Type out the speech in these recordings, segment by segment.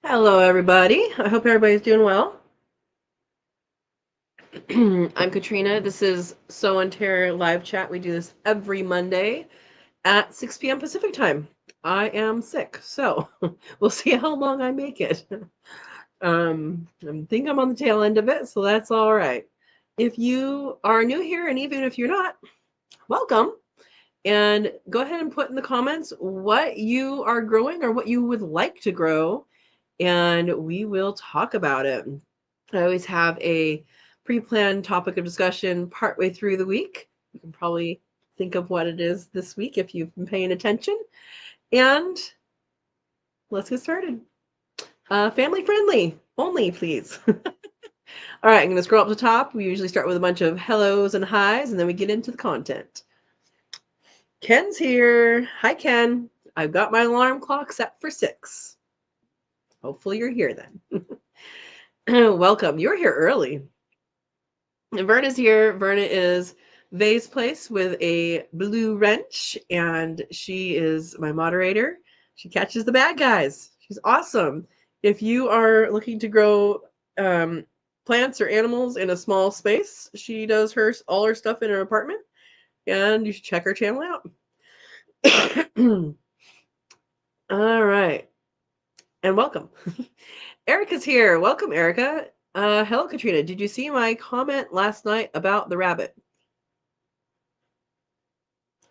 Hello, everybody. I hope everybody's doing well. I'm Katrina. This is So and Tare live chat. We do this every Monday at 6 p.m. Pacific time. I am sick, so we'll see how long I make it. I think I'm on the tail end of it, so that's all right. If you are new here, and even if you're not, welcome. And go ahead and put in the comments what you are growing or what you would like to grow, and we will talk about it. I always have a pre-planned topic of discussion partway through the week. You can probably think of what it is this week if you've been paying attention. And let's get started. Family friendly only, please. All right, I'm going to scroll up to the top. We usually start with a bunch of hellos and highs, and then we get into the content. Ken's here. Hi, Ken. I've got my alarm clock set for 6. Hopefully you're here then. Welcome. You're here early. Verna's here. Verna is Vay's place with a blue wrench, and she is my moderator. She catches the bad guys. She's awesome. If you are looking to grow plants or animals in a small space, she does all her stuff in her apartment, and you should check her channel out. All right. And welcome. Erica's here. Welcome, Erica. Hello, Katrina. Did you see my comment last night about the rabbit?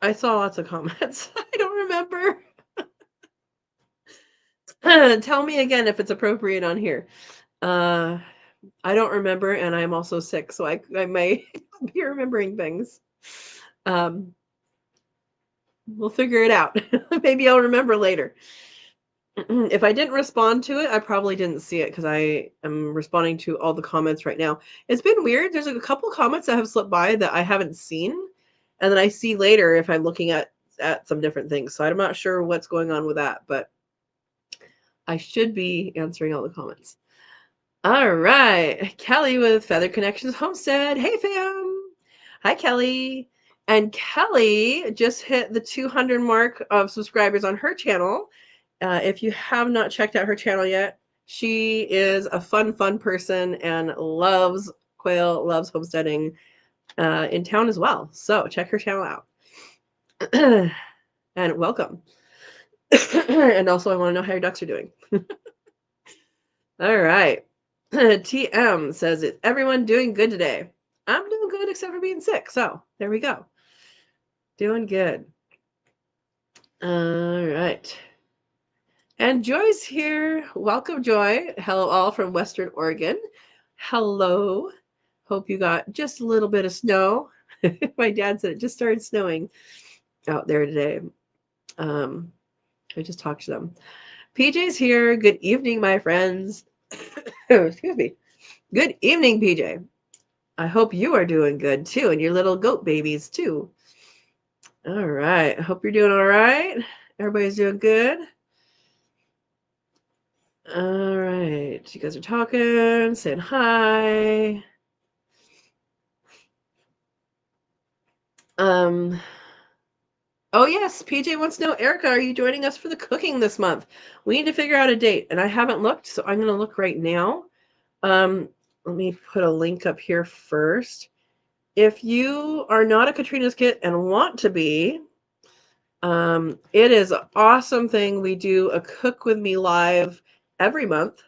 I saw lots of comments. I don't remember. Tell me again if it's appropriate on here. I don't remember, and I'm also sick, so I may be remembering things. We'll figure it out. Maybe I'll remember later. If I didn't respond to it, I probably didn't see it because I am responding to all the comments right now. It's been weird. There's a couple comments that have slipped by that I haven't seen, and then I see later if I'm looking at some different things. So I'm not sure what's going on with that, but I should be answering all the comments. All right. Kelly with Feather Connections Homestead. Hey, fam. Hi, Kelly. And Kelly just hit the 200 mark of subscribers on her channel. If you have not checked out her channel yet, she is a fun person and loves quail, loves homesteading in town as well. So check her channel out. And welcome. And also, I want to know how your ducks are doing. All right. TM says, is everyone doing good today? I'm doing good except for being sick. So there we go. Doing good. All right. And Joy's here. Welcome, Joy. Hello, all from Western Oregon. Hello. Hope you got just a little bit of snow. My dad said it just started snowing out there today. I just talked to them. PJ's here. Good evening, my friends. Excuse me. Good evening, PJ. I hope you are doing good too, and your little goat babies too. All right. I hope you're doing all right. Everybody's doing good. All right. You guys are talking, saying hi. Oh yes, PJ wants to know, Erica, are you joining us for the cooking this month? We need to figure out a date, and I haven't looked, so I'm going to look right now. Let me put a link up here first. If you are not a Katrina's Kit and want to be, it is an awesome thing. We do a Cook With Me live every month,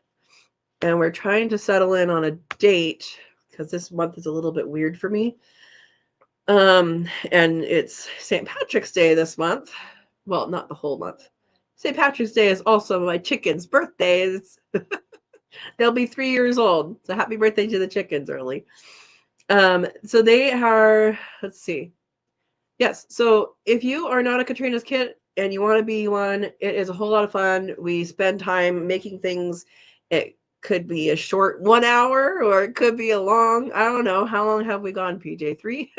and we're trying to settle in on a date because this month is a little bit weird for me. And it's St. Patrick's Day this month. Well, not the whole month. St. Patrick's Day is also my chickens' birthdays. They'll be 3 years old. So happy birthday to the chickens early. So they are, let's see. Yes. So if you are not a Katrina's Kit and you want to be one, it is a whole lot of fun. We spend time making things. It could be a short 1 hour or it could be a long, I don't know. How long have we gone, PJ? 3?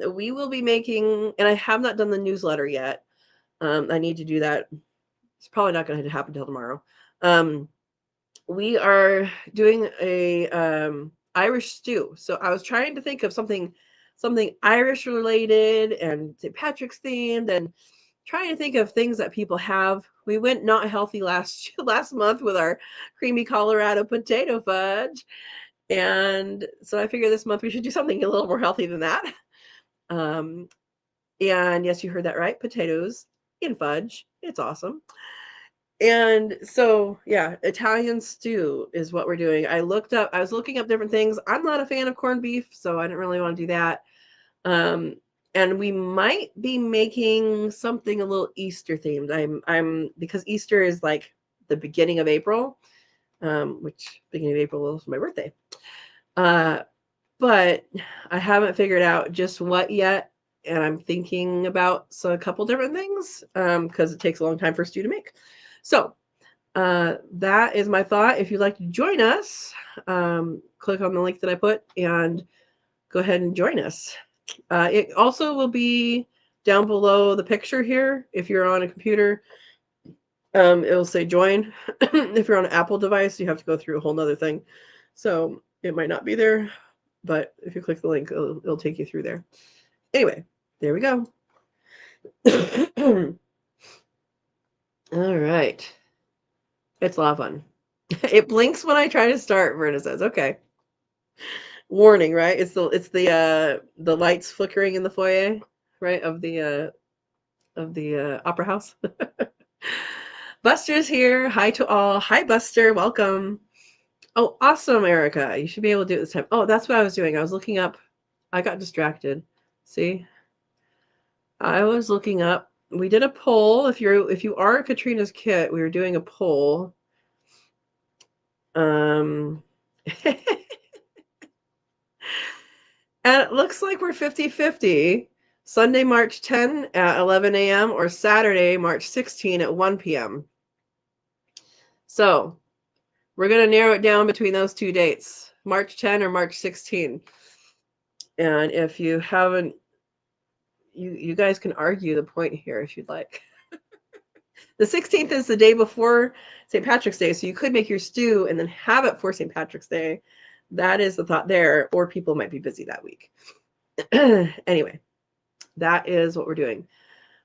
We will be making, and I have not done the newsletter yet. I need to do that. It's probably not going to happen till tomorrow. We are doing a Irish stew. So I was trying to think of something Irish related and St. Patrick's themed, and trying to think of things that people have. We went not healthy last month with our creamy Colorado potato fudge. And so I figure this month we should do something a little more healthy than that. And yes, you heard that right. Potatoes in fudge. It's awesome. And so, yeah, Italian stew is what we're doing. I was looking up different things. I'm not a fan of corned beef, so I didn't really want to do that. And we might be making something a little Easter themed. I'm because Easter is like the beginning of April, which beginning of April is my birthday. But I haven't figured out just what yet, and I'm thinking about a couple different things because it takes a long time for a stew to make. So that is my thought. If you'd like to join us, click on the link that I put and go ahead and join us. It also will be down below the picture here. If you're on a computer, it will say join. If you're on an Apple device, you have to go through a whole nother thing. So it might not be there, but if you click the link, it'll take you through there. Anyway, there we go. All right. It's a lot of fun. It blinks when I try to start, Verna says. Okay. Warning, right? It's the lights flickering in the foyer, right, of the opera house. Buster's here. Hi to all. Hi, Buster. Welcome. Oh, awesome, Erica. You should be able to do it this time. Oh, that's what I was doing. I was looking up. I got distracted. See? I was looking up. We did a poll. If you are Katrina's kit, we were doing a poll. And it looks like we're 50-50. Sunday, March 10 at 11 a.m. or Saturday, March 16 at 1 p.m. So we're going to narrow it down between those two dates, March 10 or March 16. And if you haven't, you guys can argue the point here if you'd like. The 16th is the day before St. Patrick's Day, so you could make your stew and then have it for St. Patrick's Day. That is the thought there, or people might be busy that week. Anyway, that is what we're doing.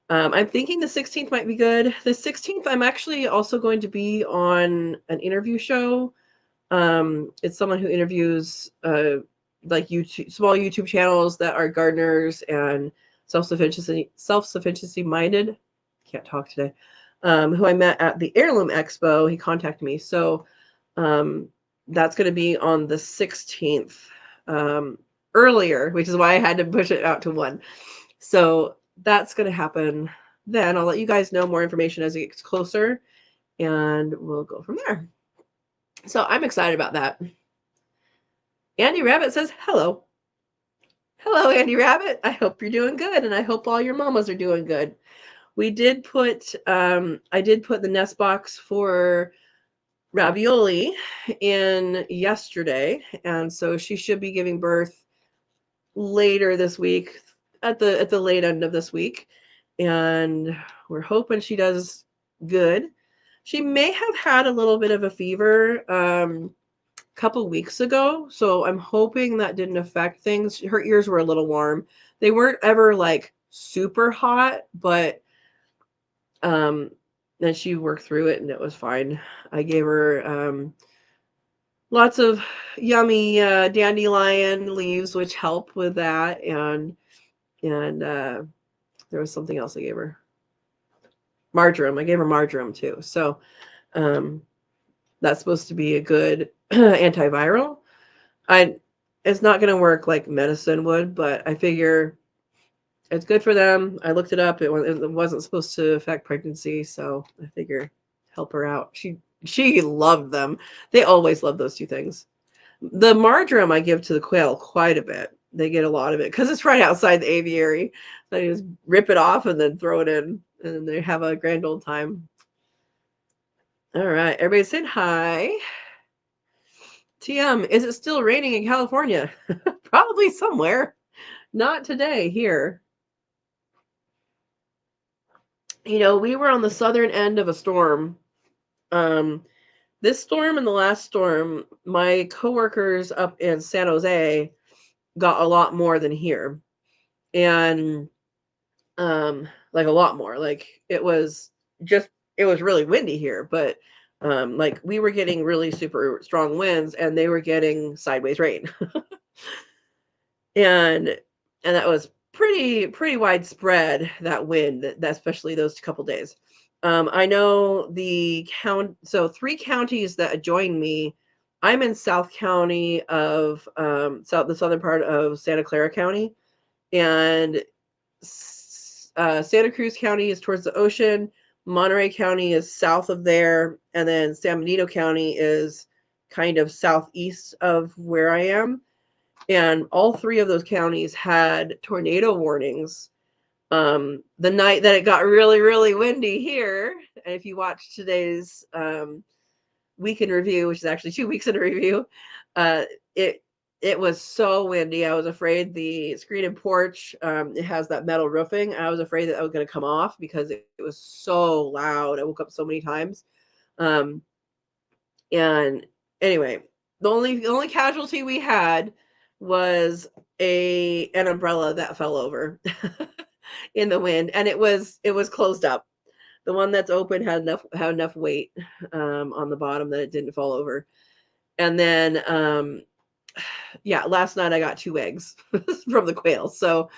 I'm thinking the 16th might be good. The 16th, I'm actually also going to be on an interview show. It's someone who interviews like small YouTube channels that are gardeners and self-sufficiency minded. Can't talk today. Who I met at the Heirloom Expo. He contacted me. So that's going to be on the 16th earlier, which is why I had to push it out to 1. So that's going to happen then. I'll let you guys know more information as it gets closer, and we'll go from there. So I'm excited about that. Andy Rabbit says hello. Hello, Andy Rabbit. I hope you're doing good, and I hope all your mamas are doing good. We did put, I did put the nest box for Ravioli in yesterday, and so she should be giving birth later this week, at the late end of this week, and we're hoping she does good. She may have had a little bit of a fever a couple weeks ago, so I'm hoping that didn't affect things. Her ears were a little warm. They weren't ever like super hot, but then she worked through it and it was fine. I gave her lots of yummy dandelion leaves, which help with that, and there was something else I gave her. Marjoram. I gave her marjoram too. So that's supposed to be a good antiviral. It's not going to work like medicine would, but I figure it's good for them. I looked it up. It wasn't supposed to affect pregnancy, so I figure help her out. She loved them. They always love those two things. The marjoram I give to the quail quite a bit. They get a lot of it because it's right outside the aviary. So I just rip it off and then throw it in, and they have a grand old time. All right, everybody saying hi. TM, is it still raining in California? Probably somewhere. Not today here. You know, we were on the southern end of a storm. This storm and the last storm, my coworkers up in San Jose got a lot more than here. And like a lot more. Like it was really windy here, but like we were getting really super strong winds and they were getting sideways rain. and that was pretty widespread, that wind, that especially those couple days. I know so 3 counties that adjoin me. I'm in South County of the southern part of Santa Clara County, and Santa Cruz County is towards the ocean. Monterey County is south of there, and then San Benito County is kind of southeast of where I am. And all 3 of those counties had tornado warnings the night that it got really, really windy here. And if you watch today's week in review, which is actually 2 weeks in a review, uh, it it was so windy. I was afraid the screen and porch, it has that metal roofing. I was afraid that I was going to come off because it was so loud. I woke up so many times. Um, and anyway, the only casualty we had was an umbrella that fell over in the wind, and it was closed up. The one that's open had enough weight on the bottom that it didn't fall over. And then yeah, last night I got 2 eggs from the quail. So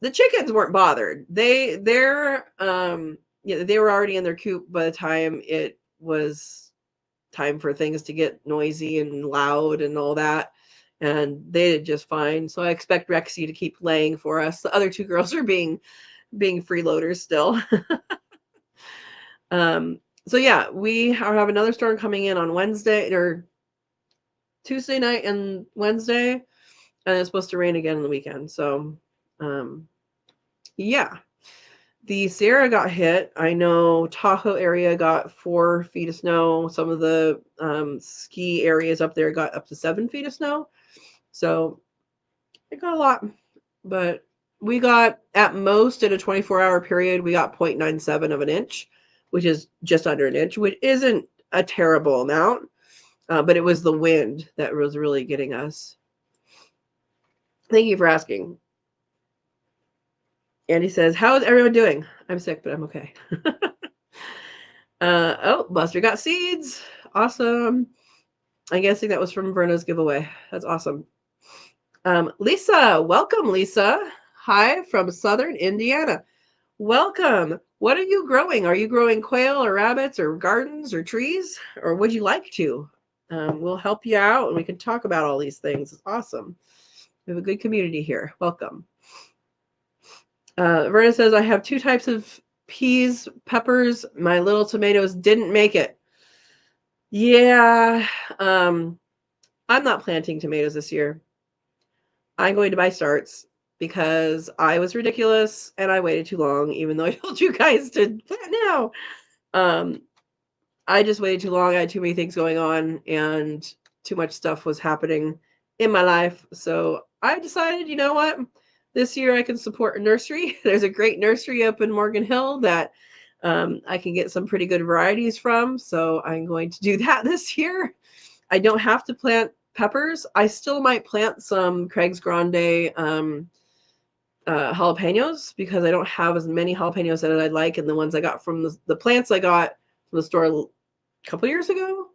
the chickens weren't bothered. They're they were already in their coop by the time it was time for things to get noisy and loud and all that. And they did just fine. So I expect Rexy to keep laying for us. The other 2 girls are being freeloaders still. So yeah, we have another storm coming in on Wednesday or Tuesday night and Wednesday, and it's supposed to rain again on the weekend. So yeah, the Sierra got hit. I know Tahoe area got 4 feet of snow. Some of the ski areas up there got up to 7 feet of snow. So it got a lot, but we got, at most in a 24-hour period, we got 0.97 of an inch, which is just under an inch, which isn't a terrible amount, but it was the wind that was really getting us. Thank you for asking. Andy says, how is everyone doing? I'm sick, but I'm okay. Oh, Buster got seeds. Awesome. I'm guessing that was from Verna's giveaway. That's awesome. Lisa, welcome, Lisa. Hi from Southern Indiana. Welcome. What are you growing? Are you growing quail or rabbits or gardens or trees? Or would you like to? We'll help you out and we can talk about all these things. It's awesome. We have a good community here. Welcome. Verna says, I have 2 types of peas, peppers. My little tomatoes didn't make it. Yeah. I'm not planting tomatoes this year. I'm going to buy starts because I was ridiculous and I waited too long, even though I told you guys to plant now. I just waited too long. I had too many things going on and too much stuff was happening in my life. So I decided, you know what? This year I can support a nursery. There's a great nursery up in Morgan Hill that I can get some pretty good varieties from. So I'm going to do that this year. I don't have to plant peppers. I still might plant some Craig's Grande jalapenos because I don't have as many jalapenos as I'd like. And the ones I got from the plants I got from the store a couple years ago,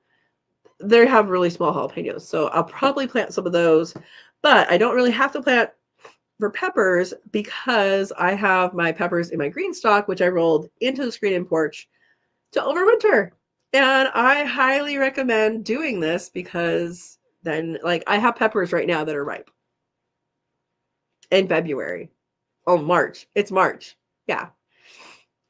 they have really small jalapenos. So I'll probably plant some of those. But I don't really have to plant for peppers because I have my peppers in my green stock, which I rolled into the screen and porch to overwinter. And I highly recommend doing this because then, like, I have peppers right now that are ripe in February. Oh, March. It's March. Yeah.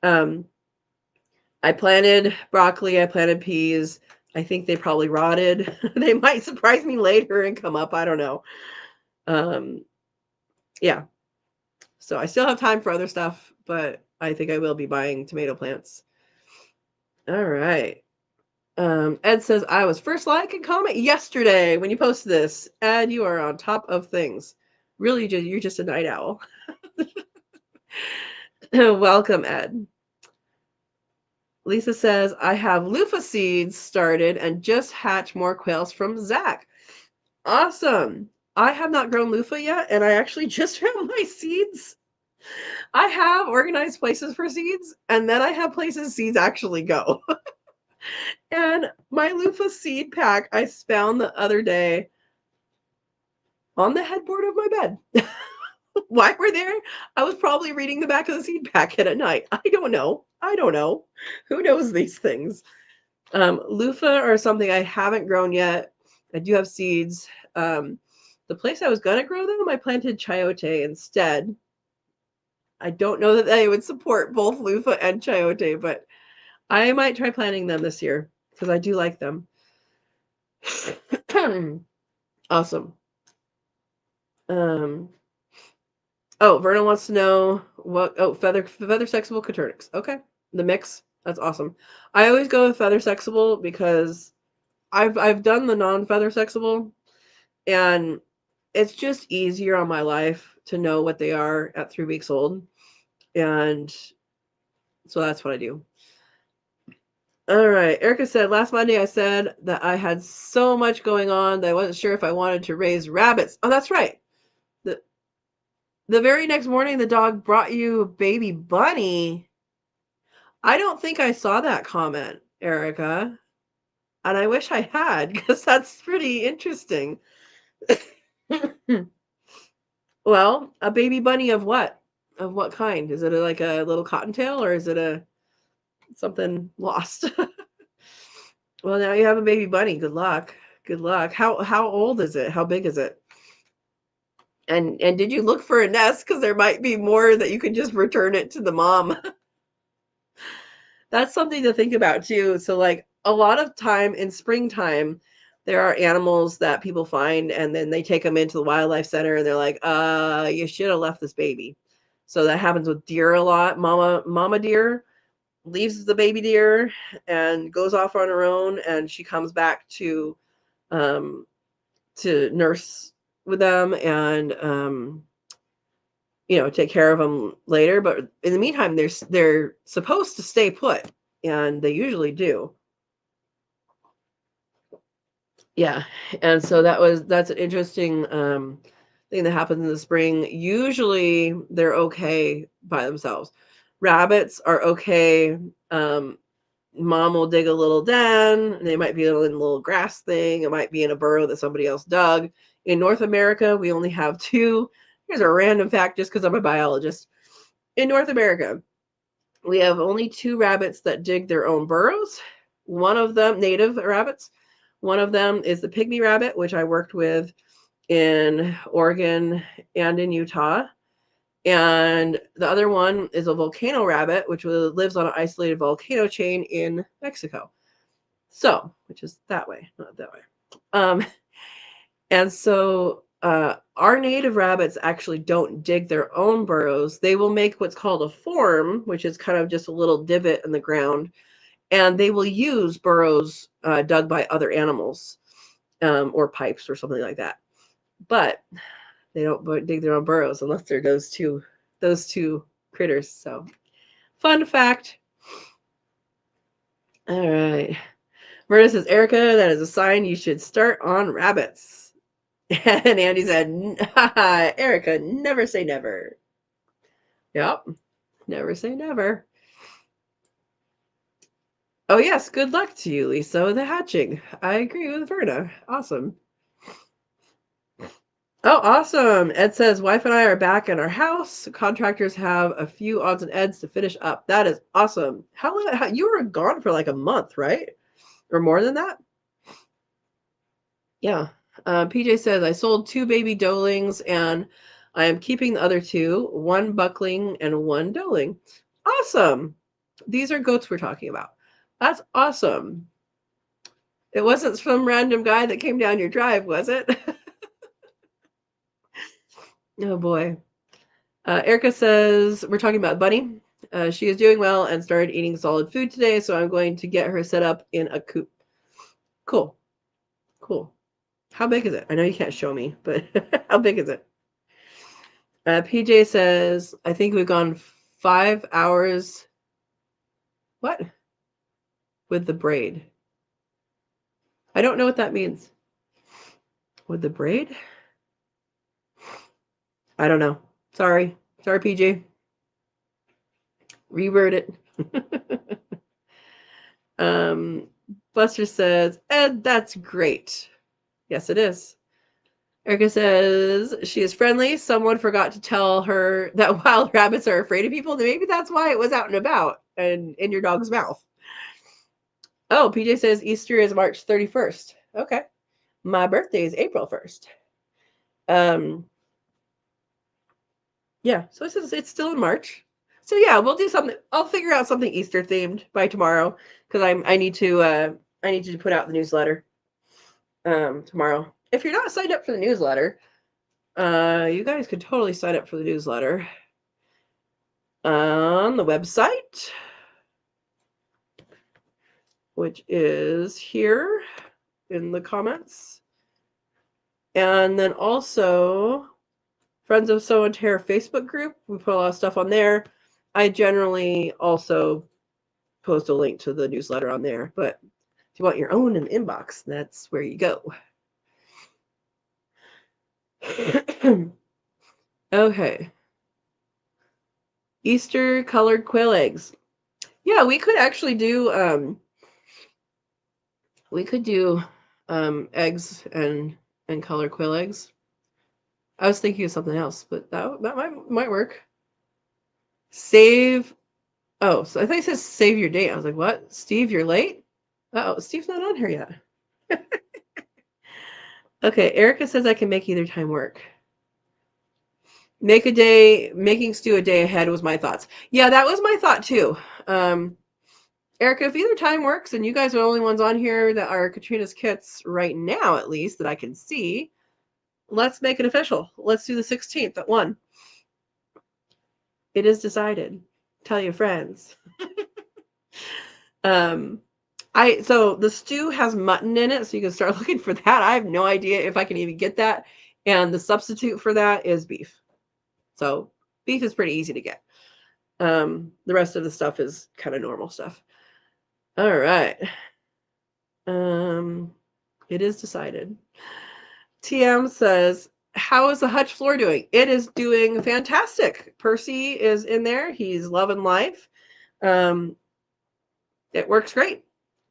I planted broccoli. I planted peas. I think they probably rotted. They might surprise me later and come up. I don't know. Yeah. So I still have time for other stuff, but I think I will be buying tomato plants. All right. Ed says, I was first like and comment yesterday when you posted this. Ed, you are on top of things. Really, you're just a night owl. Welcome, Ed. Lisa says, I have loofah seeds started and just hatched more quails from Zach. Awesome. I have not grown loofah yet, and I actually just found my seeds I have organized places for seeds, and then I have places seeds actually go. And my loofah seed pack I found the other day on the headboard of my bed. Why were there? I was probably reading the back of the seed packet at night. I don't know. I don't know. Who knows these things? Loofah are something I haven't grown yet. I do have seeds. The place I was going to grow them, I planted chayote instead. I don't know that they would support both loofah and chayote, but I might try planting them this year because I do like them. Awesome. Oh, Verna wants to know what. Oh, feather sexable Caturnix. Okay, the mix. That's awesome. I always go with feather sexable because I've done the non-feather sexable, and it's just easier on my life to know what they are at 3 weeks old, and so that's what I do. All right. Erica said, last Monday I said that I had so much going on that I wasn't sure if I wanted to raise rabbits. Oh, that's right. The the very next morning the dog brought you a baby bunny. I don't think I saw that comment, Erica. And I wish I had because that's pretty interesting. Well, a baby bunny of what? Of what kind? Is it like a little cottontail or is it a something lost? Well, now you have a baby bunny. Good luck. Good luck. How old is it? How big is it? And did you look for a nest? Because there might be more that you could just return it to the mom. That's something to think about too. So like a lot of time in springtime, there are animals that people find and then they take them into the wildlife center and they're like, you should have left this baby. So that happens with deer a lot. Mama deer leaves the baby deer and goes off on her own and she comes back um to nurse with them and take care of them later. But in the meantime, they're supposed to stay put, and they usually do. Yeah, and so that's an interesting thing that happens in the spring. Usually, they're okay by themselves. Rabbits are okay. Mom will dig a little den. They might be in a little grass thing. It might be in a burrow that somebody else dug. In North America, we only have two. Here's a random fact just because I'm a biologist. In North America, we have only two rabbits that dig their own burrows. One of them, native rabbits, one of them is the pygmy rabbit, which I worked with in Oregon and in Utah. And the other one is a volcano rabbit, which lives on an isolated volcano chain in Mexico. So, which is that way, not that way. And so our native rabbits actually don't dig their own burrows. They will make what's called a form, which is kind of just a little divot in the ground. And they will use burrows dug by other animals or pipes or something like that. But they don't dig their own burrows unless they're those two critters. So, fun fact. All right. Verna says, Erica, that is a sign you should start on rabbits. And Andy said, Erica, never say never. Yep. Never say never. Oh, yes. Good luck to you, Lisa, with the hatching. I agree with Verna. Awesome. Oh, awesome. Ed says, wife and I are back in our house. Contractors have a few odds and ends to finish up. That is awesome. How long? You were gone for like a month, right? Or more than that? Yeah. PJ says, I sold 2 baby doelings and I am keeping the other 2, 1 buckling and 1 doeling. Awesome. These are goats we're talking about. That's awesome. It wasn't some random guy that came down your drive, was it? Oh boy. Erica says, we're talking about Bunny. She is doing well and started eating solid food today, so I'm going to get her set up in a coop. Cool. Cool. How big is it? I know you can't show me, but how big is it? PJ says, I think we've gone 5 hours. What? With the braid. I don't know what that means. With the braid? I don't know. Sorry, PJ. Reword it. Buster says, Ed, that's great. Yes, it is. Erica says she is friendly. Someone forgot to tell her that wild rabbits are afraid of people. Maybe that's why it was out and about and in your dog's mouth. Oh, PJ says Easter is March 31st. Okay. My birthday is April 1st. Yeah, so it's still in March. So yeah, we'll do something. I'll figure out something Easter themed by tomorrow because I need to put out the newsletter tomorrow. If you're not signed up for the newsletter, you guys could totally sign up for the newsletter on the website, which is here in the comments. And then also Friends of So and Tare Facebook group. We put a lot of stuff on there. I generally also post a link to the newsletter on there, but if you want your own in the inbox, that's where you go. Okay. Easter colored quail eggs. Yeah, we could actually do eggs and colored quail eggs. I was thinking of something else, but that might work. Save. Oh, so I think it says save your date. I was like, what? Steve, you're late? Oh, Steve's not on here yet. Okay, Erica says I can make either time work. Making stew a day ahead was my thoughts. Yeah, that was my thought too. Erica, if either time works and you guys are the only ones on here that are Katrina's kits right now, at least that I can see, let's make it official. Let's do the 16th at 1. It is decided. Tell your friends. So the stew has mutton in it, so you can start looking for that. I have no idea if I can even get that. And the substitute for that is beef. So beef is pretty easy to get. The rest of the stuff is kind of normal stuff. All right. It is decided. TM says, how is the hutch floor doing? It is doing fantastic. Percy is in there. He's loving life. It works great.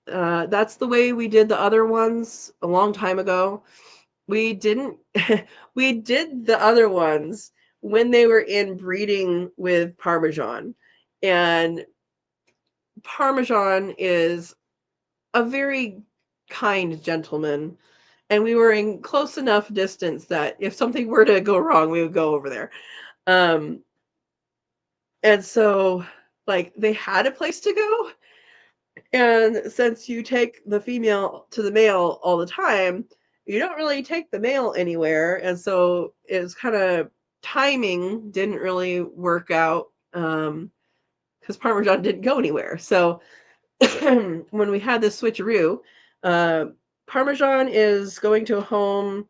That's the way we did the other ones a long time ago. We did the other ones when they were in breeding with Parmesan. And Parmesan is a very kind gentleman. And we were in close enough distance that if something were to go wrong, we would go over there. And so, like, they had a place to go. And since you take the female to the male all the time, you don't really take the male anywhere. And so it's kind of timing didn't really work out because Parmesan didn't go anywhere. So when we had this switcheroo, Parmesan is going to a home,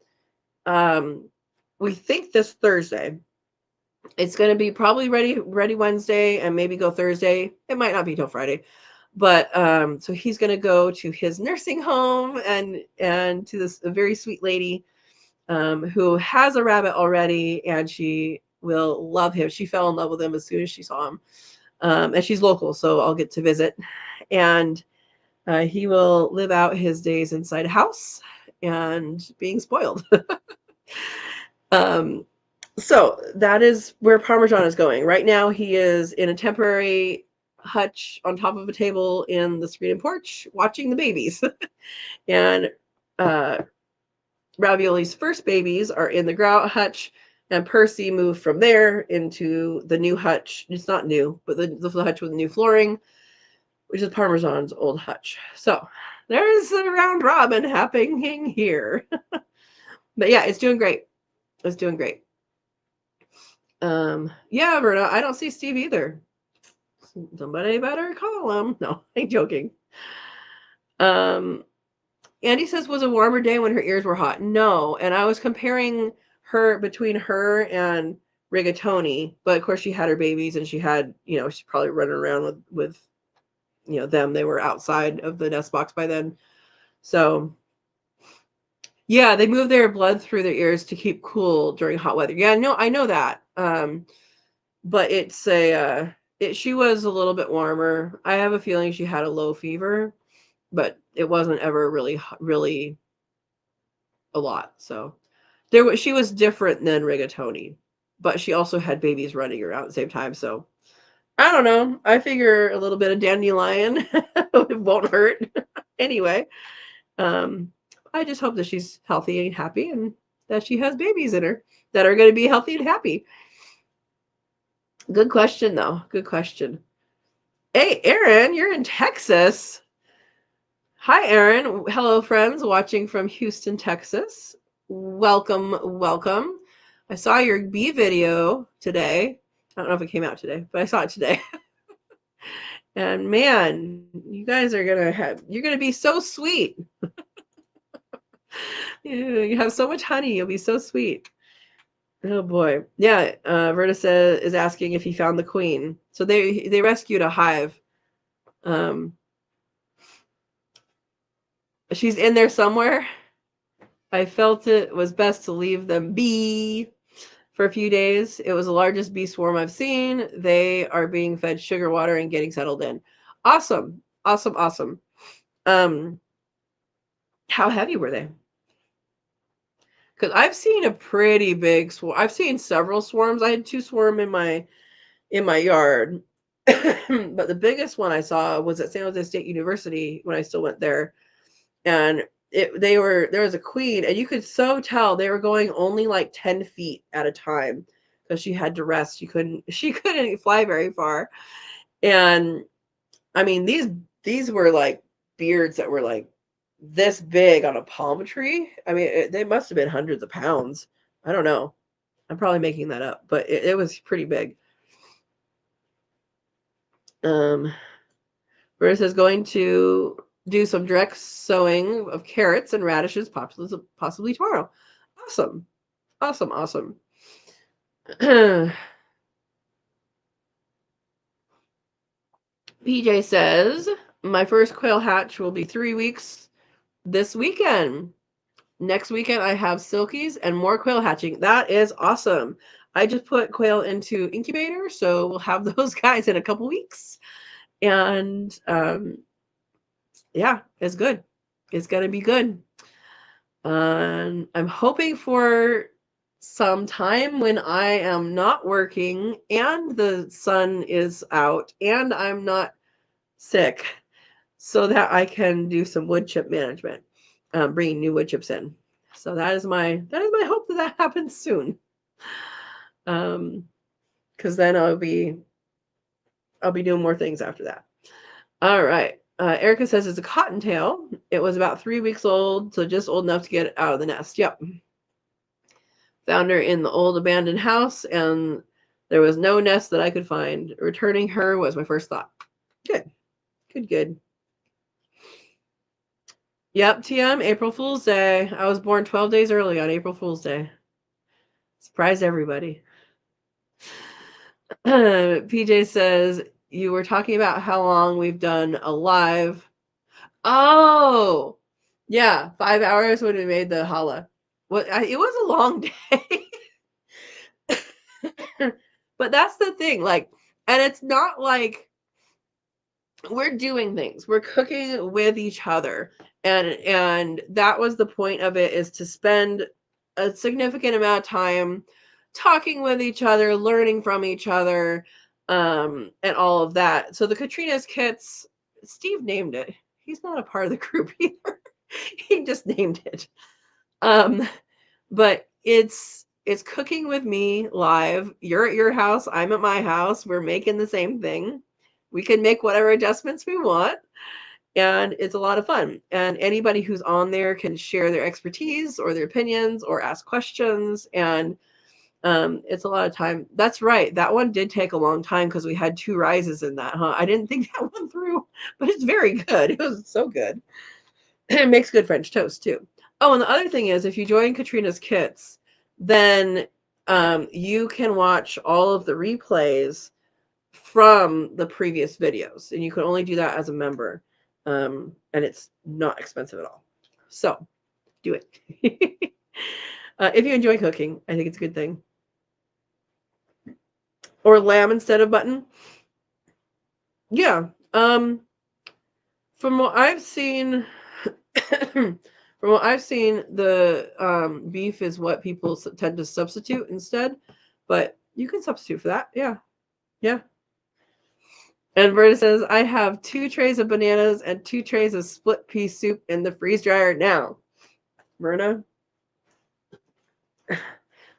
we think this Thursday. It's going to be probably ready Wednesday and maybe go Thursday. It might not be till Friday. But so he's going to go to his nursing home and to this very sweet lady who has a rabbit already, and she will love him. She fell in love with him as soon as she saw him. And she's local, so I'll get to visit. And he will live out his days inside a house and being spoiled. So that is where Parmesan is going. Right now, he is in a temporary hutch on top of a table in the screen and porch watching the babies. And Ravioli's first babies are in the grout hutch, and Percy moved from there into the new hutch. It's not new, but the hutch with new flooring, which is Parmesan's old hutch. So there's a round robin happening here. But yeah, it's doing great. It's doing great. Yeah, Verna, I don't see Steve either. Somebody better call him. No, I'm joking. Andy says, was a warmer day when her ears were hot. No, and I was comparing her between her and Rigatoni, but of course she had her babies and she had, she's probably running around with them. They were outside of the nest box by then. So yeah, they move their blood through their ears to keep cool during hot weather. Yeah, no, I know that. But it's She was a little bit warmer. I have a feeling she had a low fever, but it wasn't ever really a lot. So she was different than rigatoni, but she also had babies running around at the same time. So I don't know. I figure a little bit of dandelion it won't hurt. Anyway, I just hope that she's healthy and happy and that she has babies in her that are going to be healthy and happy. Good question, though. Good question. Hey, Aaron, you're in Texas. Hi, Aaron. Hello, friends watching from Houston, Texas. Welcome, welcome. I saw your bee video today. I don't know if it came out today, but I saw it today. And man, you guys are you're gonna be so sweet. You have so much honey, you'll be so sweet. Oh boy. Yeah, Verta is asking if he found the queen. So they rescued a hive. She's in there somewhere. I felt it was best to leave them be for a few days. It was the largest bee swarm I've seen. They are being fed sugar water and getting settled in. Awesome. Awesome. Awesome. How heavy were they? Because I've seen a pretty big swarm. I've seen several swarms. I had 2 swarm in my yard. But the biggest one I saw was at San Jose State University when I still went there. And there was a queen, and you could so tell they were going only like 10 feet at a time because she had to rest. She couldn't fly very far. And I mean, these were like beards that were like this big on a palm tree. I mean, they must have been hundreds of pounds. I don't know. I'm probably making that up, but it was pretty big. Where it says going to do some direct sowing of carrots and radishes possibly tomorrow. Awesome. Awesome. Awesome. PJ says, my first quail hatch will be 3 weeks this weekend. Next weekend, I have silkies and more quail hatching. That is awesome. I just put quail into incubator, so we'll have those guys in a couple weeks. And yeah, it's good. It's going to be good. I'm hoping for some time when I am not working and the sun is out and I'm not sick so that I can do some wood chip management, bringing new wood chips in. So that is my hope that happens soon. Because then I'll be doing more things after that. All right. Erica says it's a cottontail. It was about 3 weeks old, so just old enough to get it out of the nest. Yep. Found her in the old abandoned house, and there was no nest that I could find. Returning her was my first thought. Good. Good, good. Yep, TM, April Fool's Day. I was born 12 days early on April Fool's Day. Surprise everybody. PJ says, you were talking about how long we've done a live. Oh, yeah, 5 hours when we made the challah. It was a long day. But that's the thing, like, and it's not like we're doing things. We're cooking with each other. And that was the point of it, is to spend a significant amount of time talking with each other, learning from each other, and all of that. So the Katrina's kits, Steve named it. He's not a part of the group either. He just named it. But it's cooking with me live. You're at your house, I'm at my house. We're making the same thing. We can make whatever adjustments we want, and it's a lot of fun. And anybody who's on there can share their expertise or their opinions or ask questions. And it's a lot of time. That's right. That one did take a long time because we had 2 rises in that, huh? I didn't think that one through, but it's very good. It was so good. It makes good French toast too. Oh, and the other thing is, if you join Katrina's kits, then you can watch all of the replays from the previous videos, and you can only do that as a member, and it's not expensive at all. So do it. If you enjoy cooking, I think it's a good thing. Or lamb instead of mutton. Yeah. From what I've seen, from what I've seen, the beef is what people tend to substitute instead. But you can substitute for that. Yeah. Yeah. And Verna says, I have 2 trays of bananas and 2 trays of split pea soup in the freeze dryer now. Verna,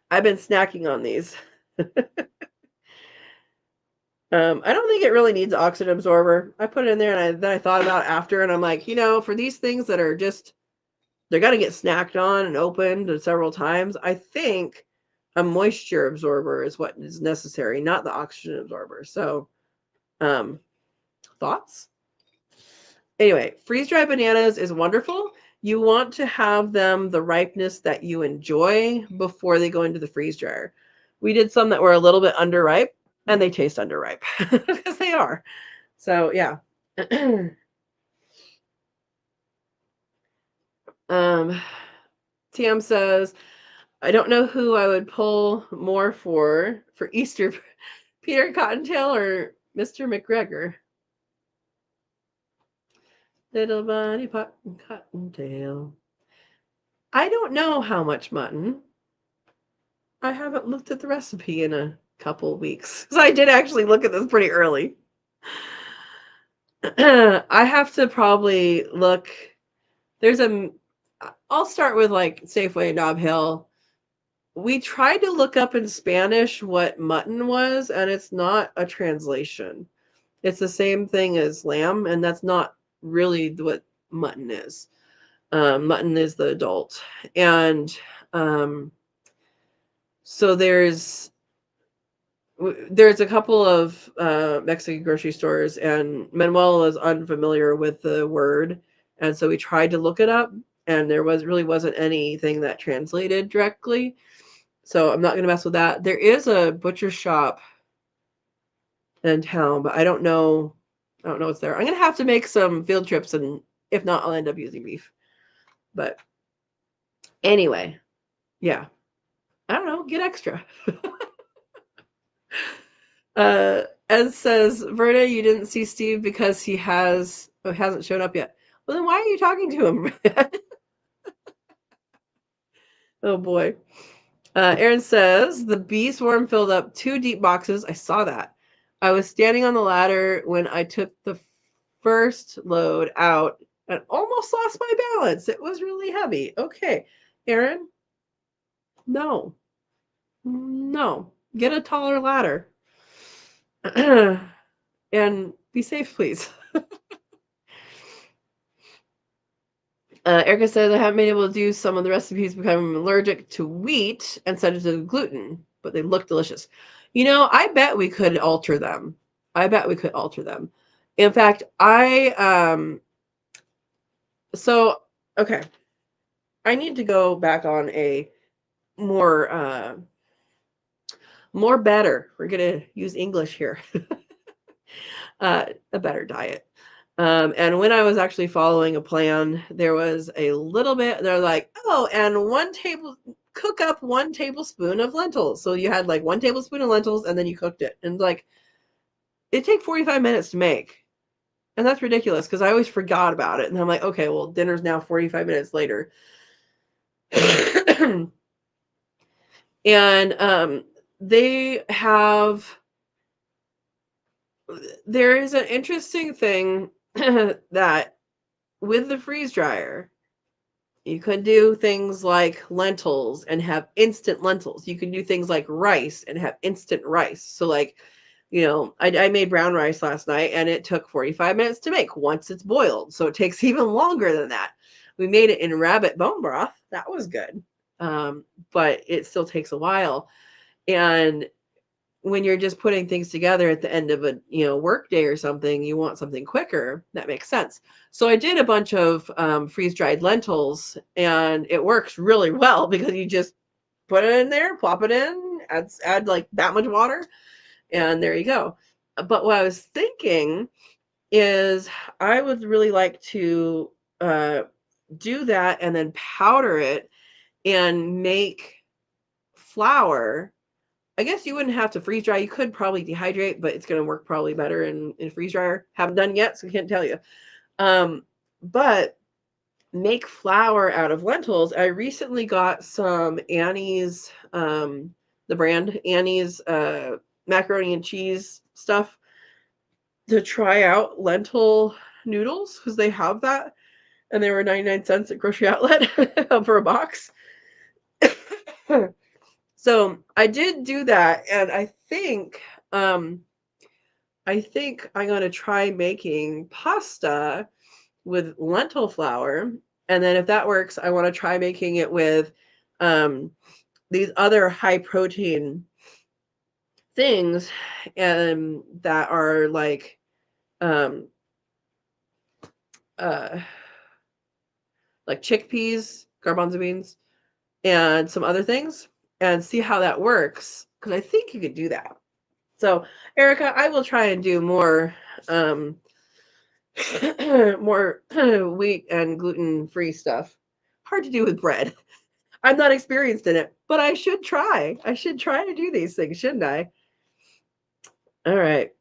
I've been snacking on these. I don't think it really needs an oxygen absorber. I put it in there and then I thought about it after and I'm like, for these things that are just, they're going to get snacked on and opened several times, I think a moisture absorber is what is necessary, not the oxygen absorber. So, thoughts? Anyway, freeze-dried bananas is wonderful. You want to have them the ripeness that you enjoy before they go into the freeze dryer. We did some that were a little bit underripe, and they taste underripe because they are. So yeah. TM says, I don't know who I would pull more for Easter, Peter Cottontail or Mr. McGregor. Little bunny pot and cottontail. I don't know how much mutton. I haven't looked at the recipe in a couple weeks. So I did actually look at this pretty early. I have to probably look. I'll start with like Safeway and Nob Hill. We tried to look up in Spanish what mutton was, and it's not a translation. It's the same thing as lamb, and that's not really what mutton is. Mutton is the adult. And so there's a couple of Mexican grocery stores, and Manuel is unfamiliar with the word, and so we tried to look it up, and there wasn't anything that translated directly. So I'm not going to mess with that. There is a butcher shop in town, but I don't know what's there. I'm going to have to make some field trips, and if not, I'll end up using beef. But anyway, yeah. I don't know, get extra. Ed says, Verna, you didn't see Steve because he hasn't shown up yet. Well, then why are you talking to him? Oh boy. Aaron says, the bee swarm filled up 2 deep boxes. I saw that. I was standing on the ladder when I took the first load out and almost lost my balance. It was really heavy. Okay. Aaron? No. No. Get a taller ladder. And be safe, please. Erica says, I haven't been able to do some of the recipes because I'm allergic to wheat and set it to gluten, but they look delicious. I bet we could alter them. In fact, okay. I need to go back on a more better. We're going to use English here. A better diet. And when I was actually following a plan, there was a little bit, they're like, oh, and cook up 1 tablespoon of lentils. So you had like 1 tablespoon of lentils and then you cooked it. And like, it take 45 minutes to make. And that's ridiculous because I always forgot about it. And I'm like, okay, well, dinner's now 45 minutes later. And there is an interesting thing that with the freeze dryer, you could do things like lentils and have instant lentils. You can do things like rice and have instant rice. So like, I made brown rice last night and it took 45 minutes to make once it's boiled. So it takes even longer than that. We made it in rabbit bone broth. That was good. But it still takes a while. And when you're just putting things together at the end of a work day or something, you want something quicker. That makes sense. So I did a bunch of freeze-dried lentils, and it works really well because you just put it in there, plop it in, add like that much water, and there you go. But what I was thinking is I would really like to do that and then powder it and make flour I guess you wouldn't have to freeze dry. You could probably dehydrate, but it's going to work probably better in freeze dryer. Haven't done yet, so can't tell you. But make flour out of lentils. I recently got some Annie's, the brand Annie's macaroni and cheese stuff to try out lentil noodles because they have that, and they were 99 cents at grocery outlet for a box. So I did do that, and I think I'm going to try making pasta with lentil flour, and then if that works, I want to try making it with these other high protein things, and that are like um uh like chickpeas, garbanzo beans, and some other things, and see how that works, because I think you could do that. So, Erica, I will try and do more more wheat and gluten-free stuff. Hard to do with bread. I'm not experienced in it, but I should try. I should try to do these things, shouldn't I? All right.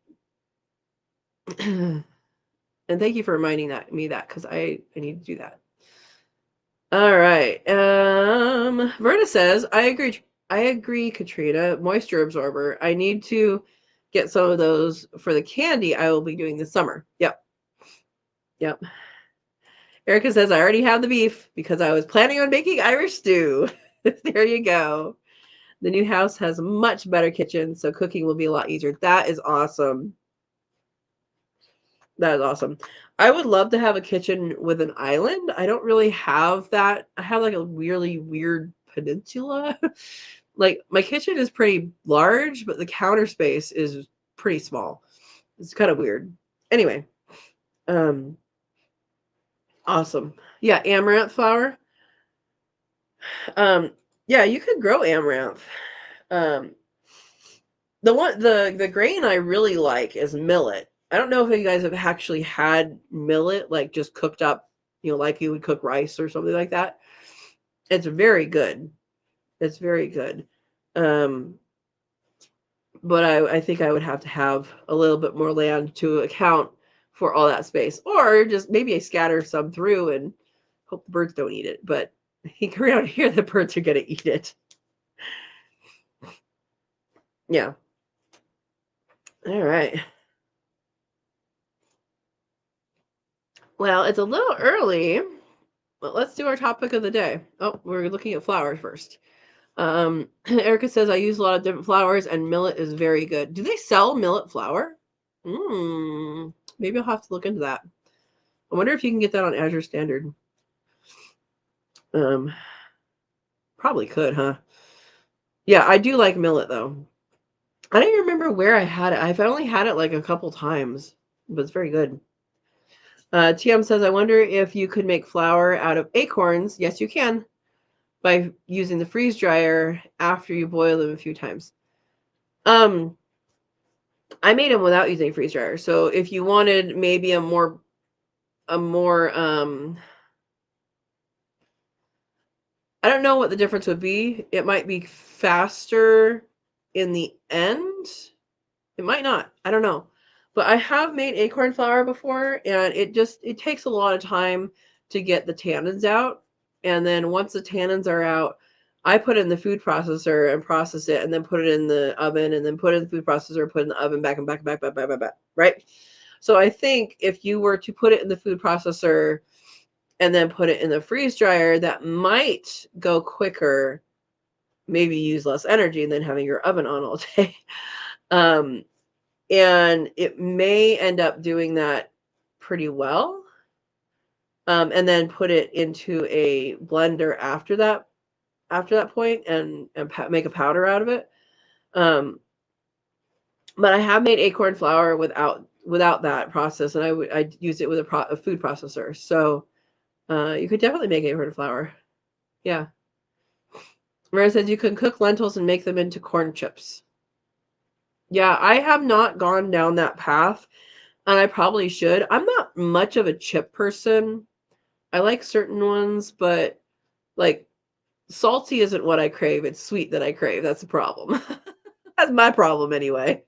And thank you for reminding me that, because I need to do that. All right. Verna says, I agree, Katrina. Moisture absorber. I need to get some of those for the candy I will be doing this summer. Yep. Yep. Erica says, I already have the beef because I was planning on making Irish stew. There you go. The new house has a much better kitchen, so cooking will be a lot easier. That is awesome. That is awesome. I would love to have a kitchen with an island. I don't really have that. I have like a really weird peninsula. Like my kitchen is pretty large, but the counter space is pretty small. It's kind of weird. Anyway, awesome. Yeah, amaranth flour. Yeah, you could grow amaranth. Um, the grain I really like is millet. I don't know if you guys have actually had millet like just cooked up, like you would cook rice or something like that. It's very good. It's very good. Um, but I think I would have to have a little bit more land to account for all that space, or just maybe I scatter some through and hope the birds don't eat it. But around here, the birds are going to eat it. Yeah. All right. Well, it's a little early, but let's do our topic of the day. Oh, we're looking at flowers first. Erica says, I use a lot of different flowers, and millet is very good. Do they sell millet flour? Maybe I'll have to look into that. I wonder if you can get that on Azure Standard. Probably could, huh? Yeah, I do like millet, though. I don't even remember where I had it. I've only had it like a couple times, but it's very good. TM says, I wonder if you could make flour out of acorns. Yes, you can, by using the freeze dryer after you boil them a few times. I made them without using a freeze dryer. So if you wanted maybe a more I don't know what the difference would be. It might be faster in the end. It might not. I don't know. But I have made acorn flour before, and it takes a lot of time to get the tannins out. And then once the tannins are out, I put it in the food processor and process it, and then put it in the oven, and then put it in the food processor, put it in the oven, back and back, right? So I think if you were to put it in the food processor and then put it in the freeze dryer, that might go quicker, maybe use less energy than having your oven on all day. And it may end up doing that pretty well. And then put it into a blender after that point, and make a powder out of it. But I have made acorn flour without that process, and I'd use it with a food processor. So you could definitely make acorn flour. Yeah. Mara says you can cook lentils and make them into corn chips. Yeah, I have not gone down that path, and I probably should. I'm not much of a chip person. I like certain ones, but like salty isn't what I crave. It's sweet that I crave. That's the problem. That's my problem anyway.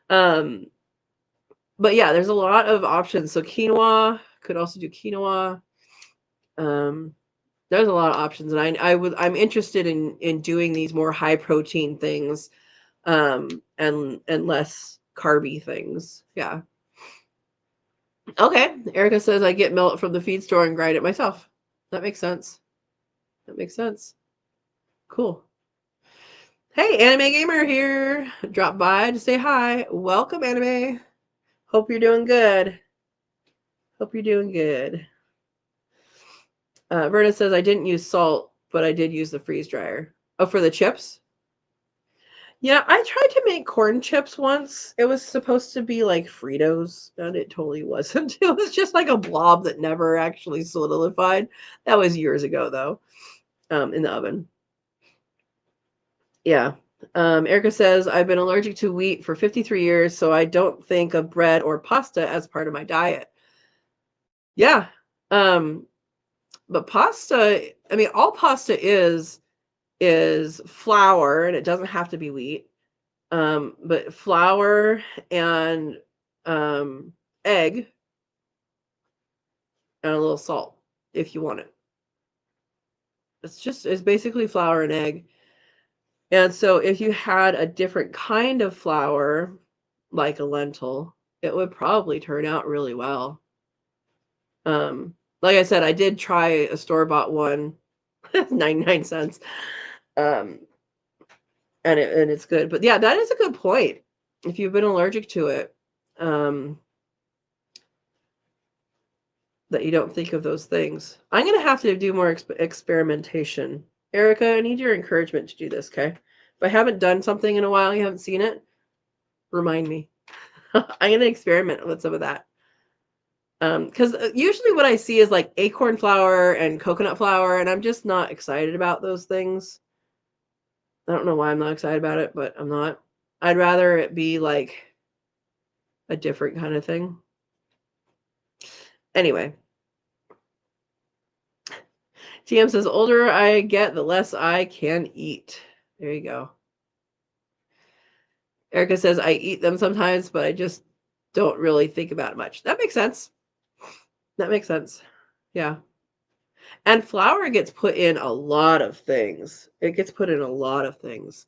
But yeah, there's a lot of options. So quinoa, could also do quinoa. There's a lot of options, and I'm interested in doing these more high protein things, and less carby things. Yeah. Okay. Erica says I get milk from the feed store and grind it myself. That makes sense. That makes sense. Cool. Hey, Anime Gamer here. Drop by to say hi. Welcome, Anime. Hope you're doing good. Hope you're doing good. Verna says I didn't use salt, but I did use the freeze dryer. Oh, for the chips? Yeah, I tried to make corn chips once. It was supposed to be like Fritos, and it totally wasn't. It was just like a blob that never actually solidified. That was years ago, though, in the oven. Yeah. Erica says, I've been allergic to wheat for 53 years, so I don't think of bread or pasta as part of my diet. Yeah. But pasta, I mean, all pasta is flour, and it doesn't have to be wheat. But flour and egg and a little salt if you want it. It's basically flour and egg. And so if you had a different kind of flour, like a lentil, it would probably turn out really well. Like I said, I did try a store-bought one, 99 cents. And it's good. But yeah, that is a good point. If you've been allergic to it, that you don't think of those things. I'm going to have to do more experimentation. Erica, I need your encouragement to do this, okay? If I haven't done something in a while, you haven't seen it, remind me. I'm going to experiment with some of that. Because usually what I see is like acorn flour and coconut flour, and I'm just not excited about those things. I don't know why I'm not excited about it, but I'm not. I'd rather it be like a different kind of thing. Anyway. TM says, older I get, the less I can eat. There you go. Erica says, I eat them sometimes, but I just don't really think about it much. That makes sense. That makes sense. Yeah. And flour gets put in a lot of things. It gets put in a lot of things.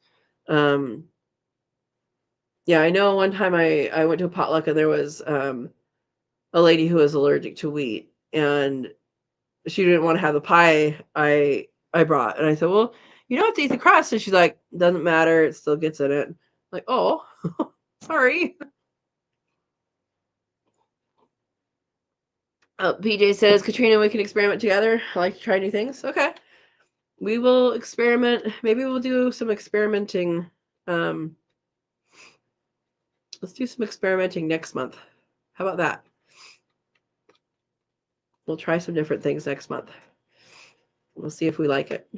Yeah, I know one time I went to a potluck and there was a lady who was allergic to wheat, and she didn't want to have the pie I brought. And I said, well, you don't have to eat the crust. And she's like, doesn't matter. It still gets in it. I'm like, oh, sorry. PJ says, Katrina, we can experiment together. I like to try new things. Okay. We will experiment. Maybe we'll do some experimenting. Let's do some experimenting next month. How about that? We'll try some different things next month. We'll see if we like it.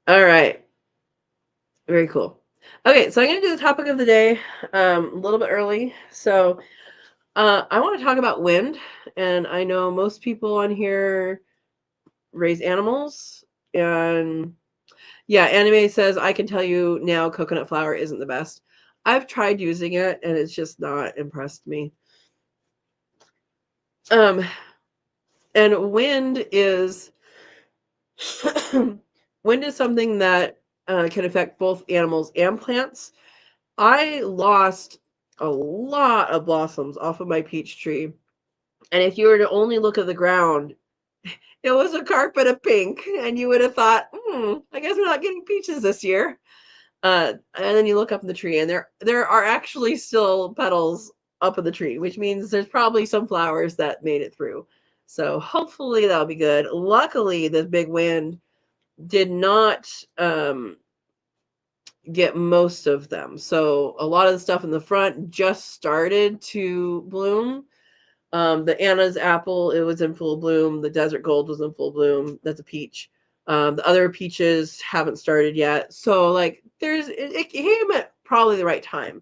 All right. Very cool. Okay, so I'm going to do the topic of the day a little bit early. So I want to talk about wind, and I know most people on here raise animals, and yeah, Anime says, I can tell you now coconut flour isn't the best. I've tried using it, and it's just not impressed me. And wind is wind is something that can affect both animals and plants. I lost a lot of blossoms off of my peach tree. And if you were to only look at the ground, it was a carpet of pink. And you would have thought, I guess we're not getting peaches this year. And then you look up in the tree, and there are actually still petals up in the tree, which means there's probably some flowers that made it through. So hopefully that'll be good. Luckily, the big wind did not get most of them. So a lot of the stuff in the front just started to bloom. The Anna's apple, it was in full bloom. The desert gold was in full bloom. That's a peach. The other peaches haven't started yet. So like it came at probably the right time.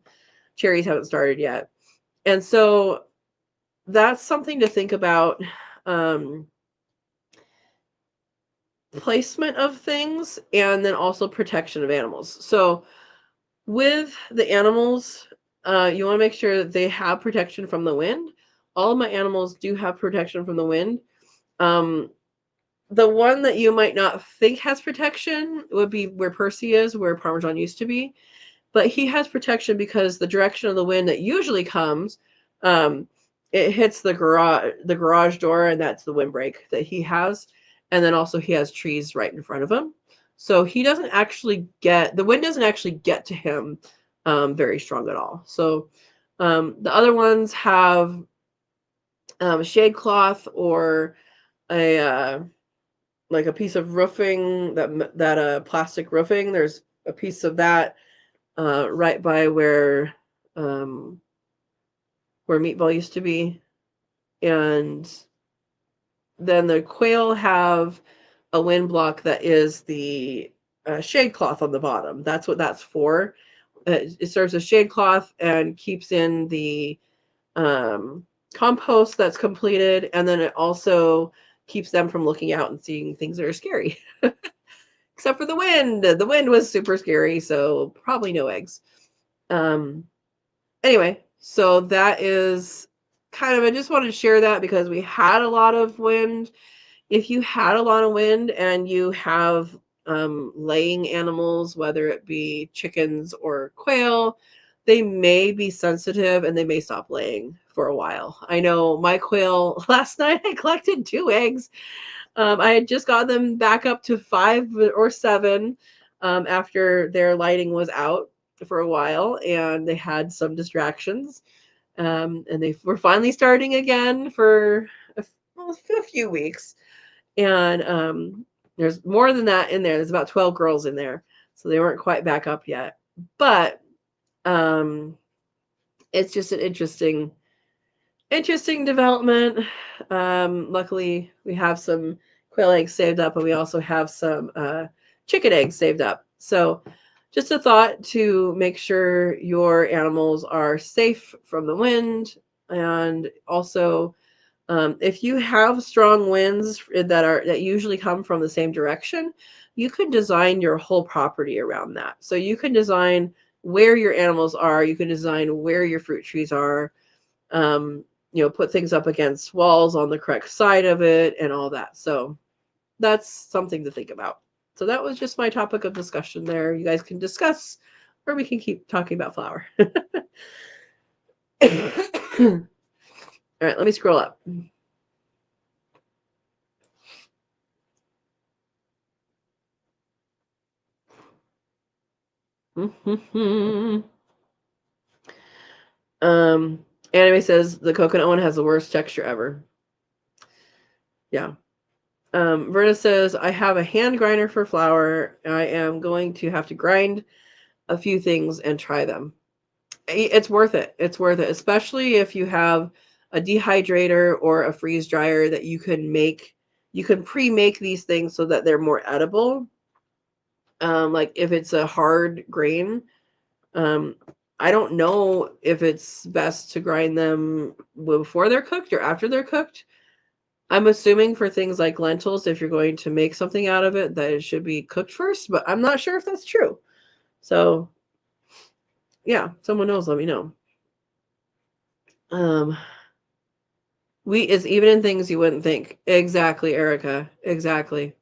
Cherries haven't started yet. And so that's something to think about. placement of things and then also protection of animals. So with the animals, you want to make sure that they have protection from the wind. All of my animals do have protection from the wind. The one that you might not think has protection would be where Percy is, where Parmesan used to be. But he has protection because the direction of the wind that usually comes, um, it hits the garage door, and that's the windbreak that he has. And then also he has trees right in front of him. So he doesn't actually get the wind doesn't actually get to him very strong at all. So the other ones have shade cloth or a like a piece of roofing that plastic roofing. There's a piece of that right by where Meatball used to be, and then the quail have a wind block that is the shade cloth on the bottom. That's what that's for. It serves as shade cloth and keeps in the compost that's completed, and then it also keeps them from looking out and seeing things that are scary. Except for the wind. The wind was super scary, so probably no eggs. Anyway, so that is kind of, I just wanted to share that because we had a lot of wind. If you had a lot of wind and you have laying animals, whether it be chickens or quail, they may be sensitive and they may stop laying for a while. I know my quail, last night I collected 2 eggs. I had just got them back up to 5 or 7 after their lighting was out for a while, and they had some distractions. And they were finally starting again for a few weeks. And there's more than that in there. There's about 12 girls in there, so they weren't quite back up yet. But it's just an interesting development. Luckily, we have some quail eggs saved up, and we also have some chicken eggs saved up. So just a thought to make sure your animals are safe from the wind. And also, if you have strong winds that usually come from the same direction, you can design your whole property around that. So you can design where your animals are, you can design where your fruit trees are, put things up against walls on the correct side of it and all that. So that's something to think about. So that was just my topic of discussion there. You guys can discuss, or we can keep talking about flour. All right, let me scroll up. Anime says the coconut one has the worst texture ever. Yeah. Verna says, I have a hand grinder for flour. I am going to have to grind a few things and try them. It's worth it. It's worth it, especially if you have a dehydrator or a freeze dryer that you can pre-make these things so that they're more edible. Like if it's a hard grain, I don't know if it's best to grind them before they're cooked or after they're cooked. I'm assuming for things like lentils, if you're going to make something out of it, that it should be cooked first, but I'm not sure if that's true. So, yeah, someone knows, let me know. Wheat is even in things you wouldn't think. Exactly, Erica. Exactly.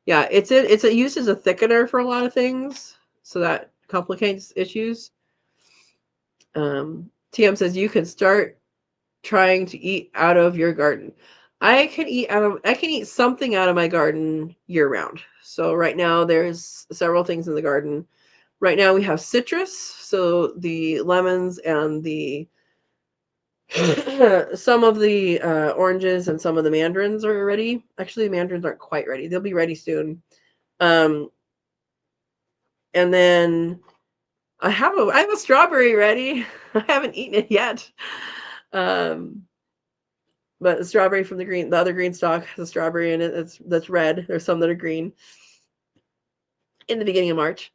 Yeah, it's used as a thickener for a lot of things, so that complicates issues. TM says you can start trying to eat out of your garden. I can eat something out of my garden year round. So right now there's several things in the garden. Right now we have citrus, so the lemons and the some of the oranges and some of the mandarins are ready. Actually, the mandarins aren't quite ready. They'll be ready soon. And then I have a strawberry ready. I haven't eaten it yet. But the strawberry from the other green stalk has a strawberry in it that's red. There's some that are green in the beginning of March.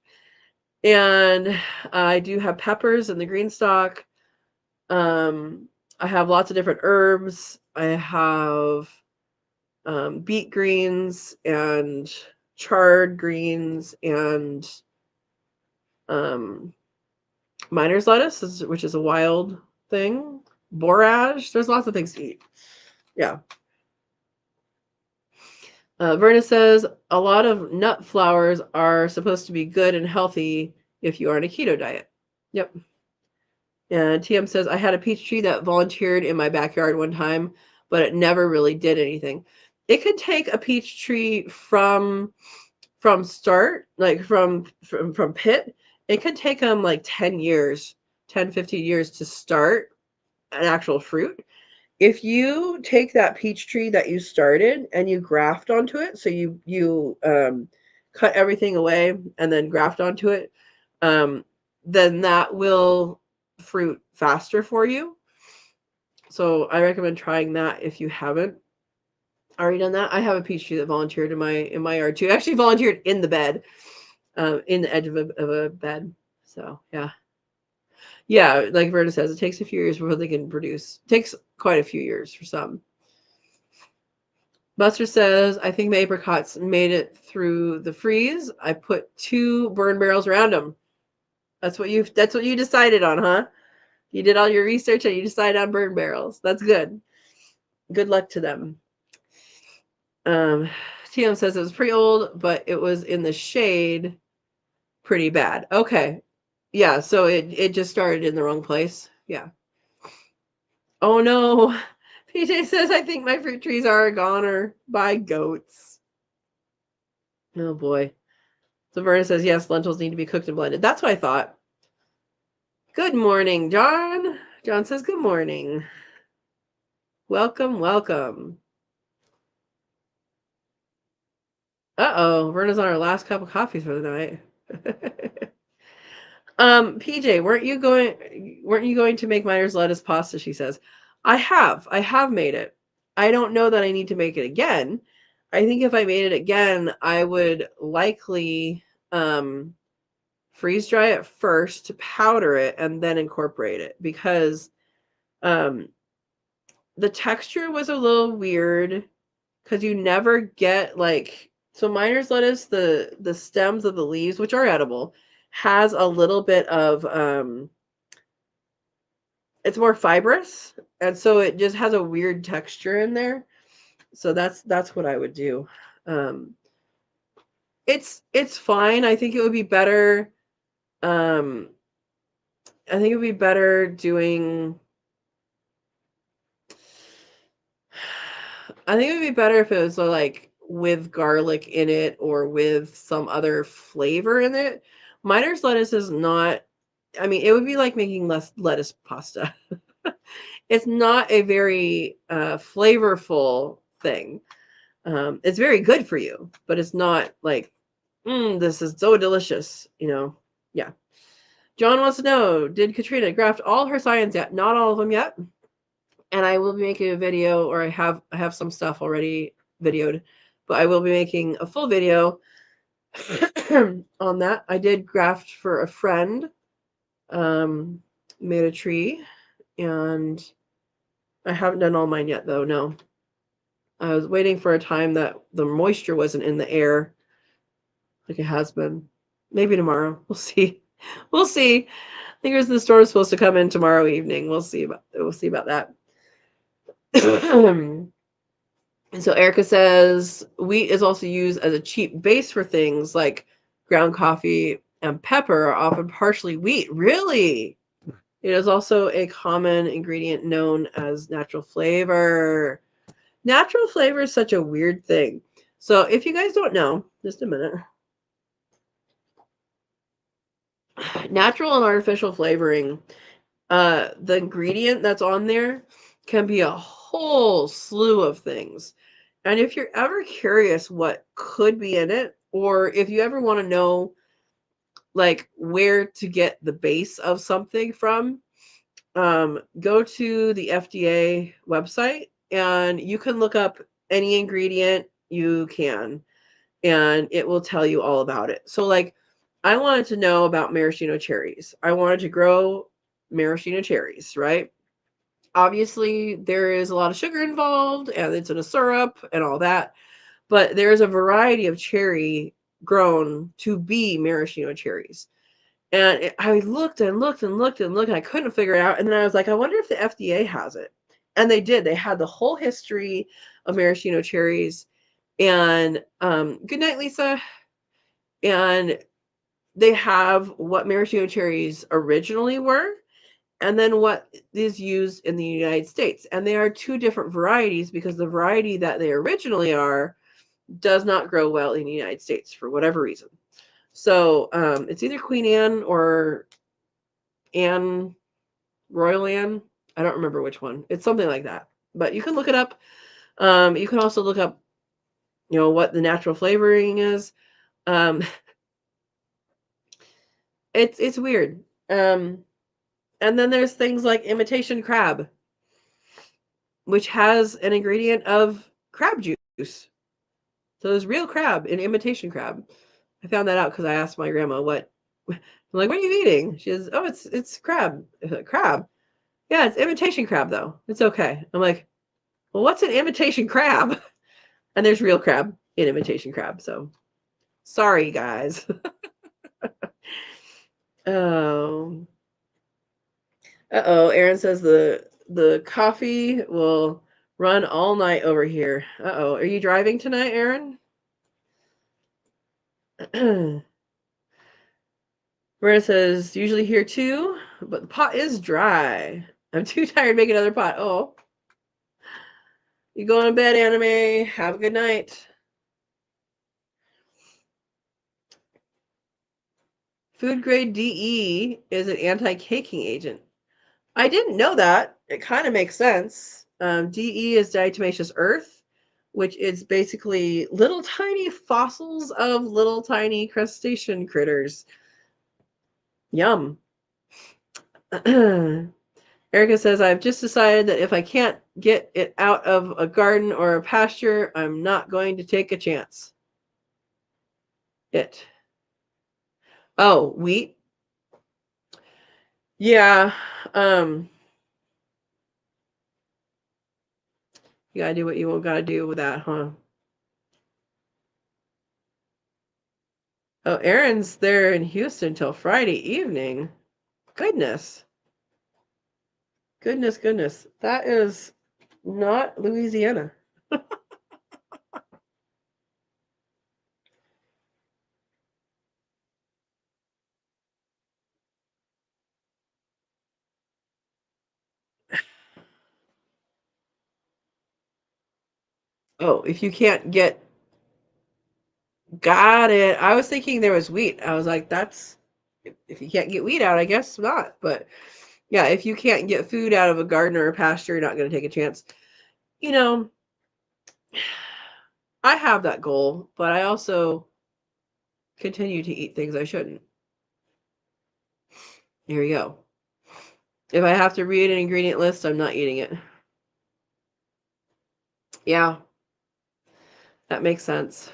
And I do have peppers in the green stalk. I have lots of different herbs. I have beet greens and chard greens and miner's lettuce, which is a wild thing. Borage. There's lots of things to eat. Yeah. Verna says a lot of nut flours are supposed to be good and healthy if you are on a keto diet. Yep. And TM says I had a peach tree that volunteered in my backyard one time, but it never really did anything. It could take a peach tree from start, like from pit. It could take them like 10 years, 10, 15 years to start an actual fruit. If you take that peach tree that you started and you graft onto it, so you cut everything away and then graft onto it, then that will fruit faster for you. So I recommend trying that if you haven't already done that. I have a peach tree that volunteered in my yard too. Actually volunteered in the bed, in the edge of a bed. So yeah. Yeah, like Verna says, it takes a few years before they can produce. It takes quite a few years for some. Buster says, I think my apricots made it through the freeze. I put 2 burn barrels around them. That's what you decided on, huh? You did all your research and you decided on burn barrels. That's good. Good luck to them. TM says it was pretty old, but it was in the shade pretty bad. Okay. Yeah, so it just started in the wrong place. Yeah. Oh no. PJ says, I think my fruit trees are a goner by goats. Oh boy. So Verna says, yes, lentils need to be cooked and blended. That's what I thought. Good morning, John. John says, good morning. Welcome, welcome. Uh-oh, Verna's on our last cup of coffee for the night. PJ, weren't you going to make Miner's lettuce pasta? She says. I have made it. I don't know that I need to make it again. I think if I made it again, I would likely freeze dry it first to powder it and then incorporate it, because the texture was a little weird because you never get like, so Miner's lettuce, the stems of the leaves, which are edible, has a little bit of it's more fibrous, and so it just has a weird texture in there. So that's what I would do. It's fine. I think it would be better. I think it would be better doing. I think it would be better if it was like with garlic in it or with some other flavor in it. Miner's lettuce is not. I mean, it would be like making less lettuce pasta. It's not a very flavorful thing. It's very good for you, but it's not like, this is so delicious, Yeah. John wants to know, did Katrina graft all her science yet? Not all of them yet. And I will be making a video, or I have some stuff already videoed, but I will be making a full video on that. I did graft for a friend, made a tree, and I haven't done all mine yet though, no. I was waiting for a time that the moisture wasn't in the air like it has been. Maybe tomorrow. We'll see. We'll see. I think the storm is supposed to come in tomorrow evening. We'll see about that. And so Erica says wheat is also used as a cheap base for things like ground coffee and pepper are often partially wheat. Really? It is also a common ingredient known as natural flavor. Natural flavor is such a weird thing. So if you guys don't know, just a minute. Natural and artificial flavoring, the ingredient that's on there can be a whole slew of things. And if you're ever curious what could be in it, or if you ever want to know like where to get the base of something from, go to the FDA website and you can look up any ingredient you can, and it will tell you all about it. So like, I wanted to know about maraschino cherries. I wanted to grow maraschino cherries, right? Obviously, there is a lot of sugar involved, and it's in a syrup and all that. But there is a variety of cherry grown to be maraschino cherries. And I looked and looked and looked and looked, and I couldn't figure it out. And then I was like, I wonder if the FDA has it. And they did. They had the whole history of maraschino cherries. And good night, Lisa. And they have what maraschino cherries originally were, and then what is used in the United States. And they are two different varieties because the variety that they originally are does not grow well in the United States for whatever reason. So it's either Queen Anne or Anne, Royal Anne. I don't remember which one. It's something like that. But you can look it up. You can also look up, what the natural flavoring is. Um, it's weird. And then there's things like imitation crab, which has an ingredient of crab juice. So there's real crab and imitation crab. I found that out because I asked my grandma what. I'm like, what are you eating? She says, oh, it's crab. Crab. Yeah, it's imitation crab though. It's okay. I'm like, well, what's an imitation crab? And there's real crab in imitation crab. So sorry, guys. Oh, uh-oh. Aaron says the coffee will run all night over here. Uh-oh. Are you driving tonight, Aaron? Marina says, usually here too, but the pot is dry. I'm too tired to make another pot. Oh. You going to bed, anime. Have a good night. Food grade DE is an anti-caking agent. I didn't know that. It kind of makes sense. DE is diatomaceous earth, which is basically little tiny fossils of little tiny crustacean critters. Yum. Erica says, I've just decided that if I can't get it out of a garden or a pasture, I'm not going to take a chance. It. Oh, wheat? Yeah. Um, you gotta do what you gotta do with that, huh? Oh, Aaron's there in Houston till Friday evening. Goodness. Goodness, goodness. That is not Louisiana. Oh, if you can't get, got it. I was thinking there was wheat. I was like, that's, if you can't get wheat out, I guess not. But yeah, if you can't get food out of a garden or a pasture, you're not going to take a chance. You know, I have that goal, but I also continue to eat things I shouldn't. Here we go. If I have to read an ingredient list, I'm not eating it. Yeah, that makes sense.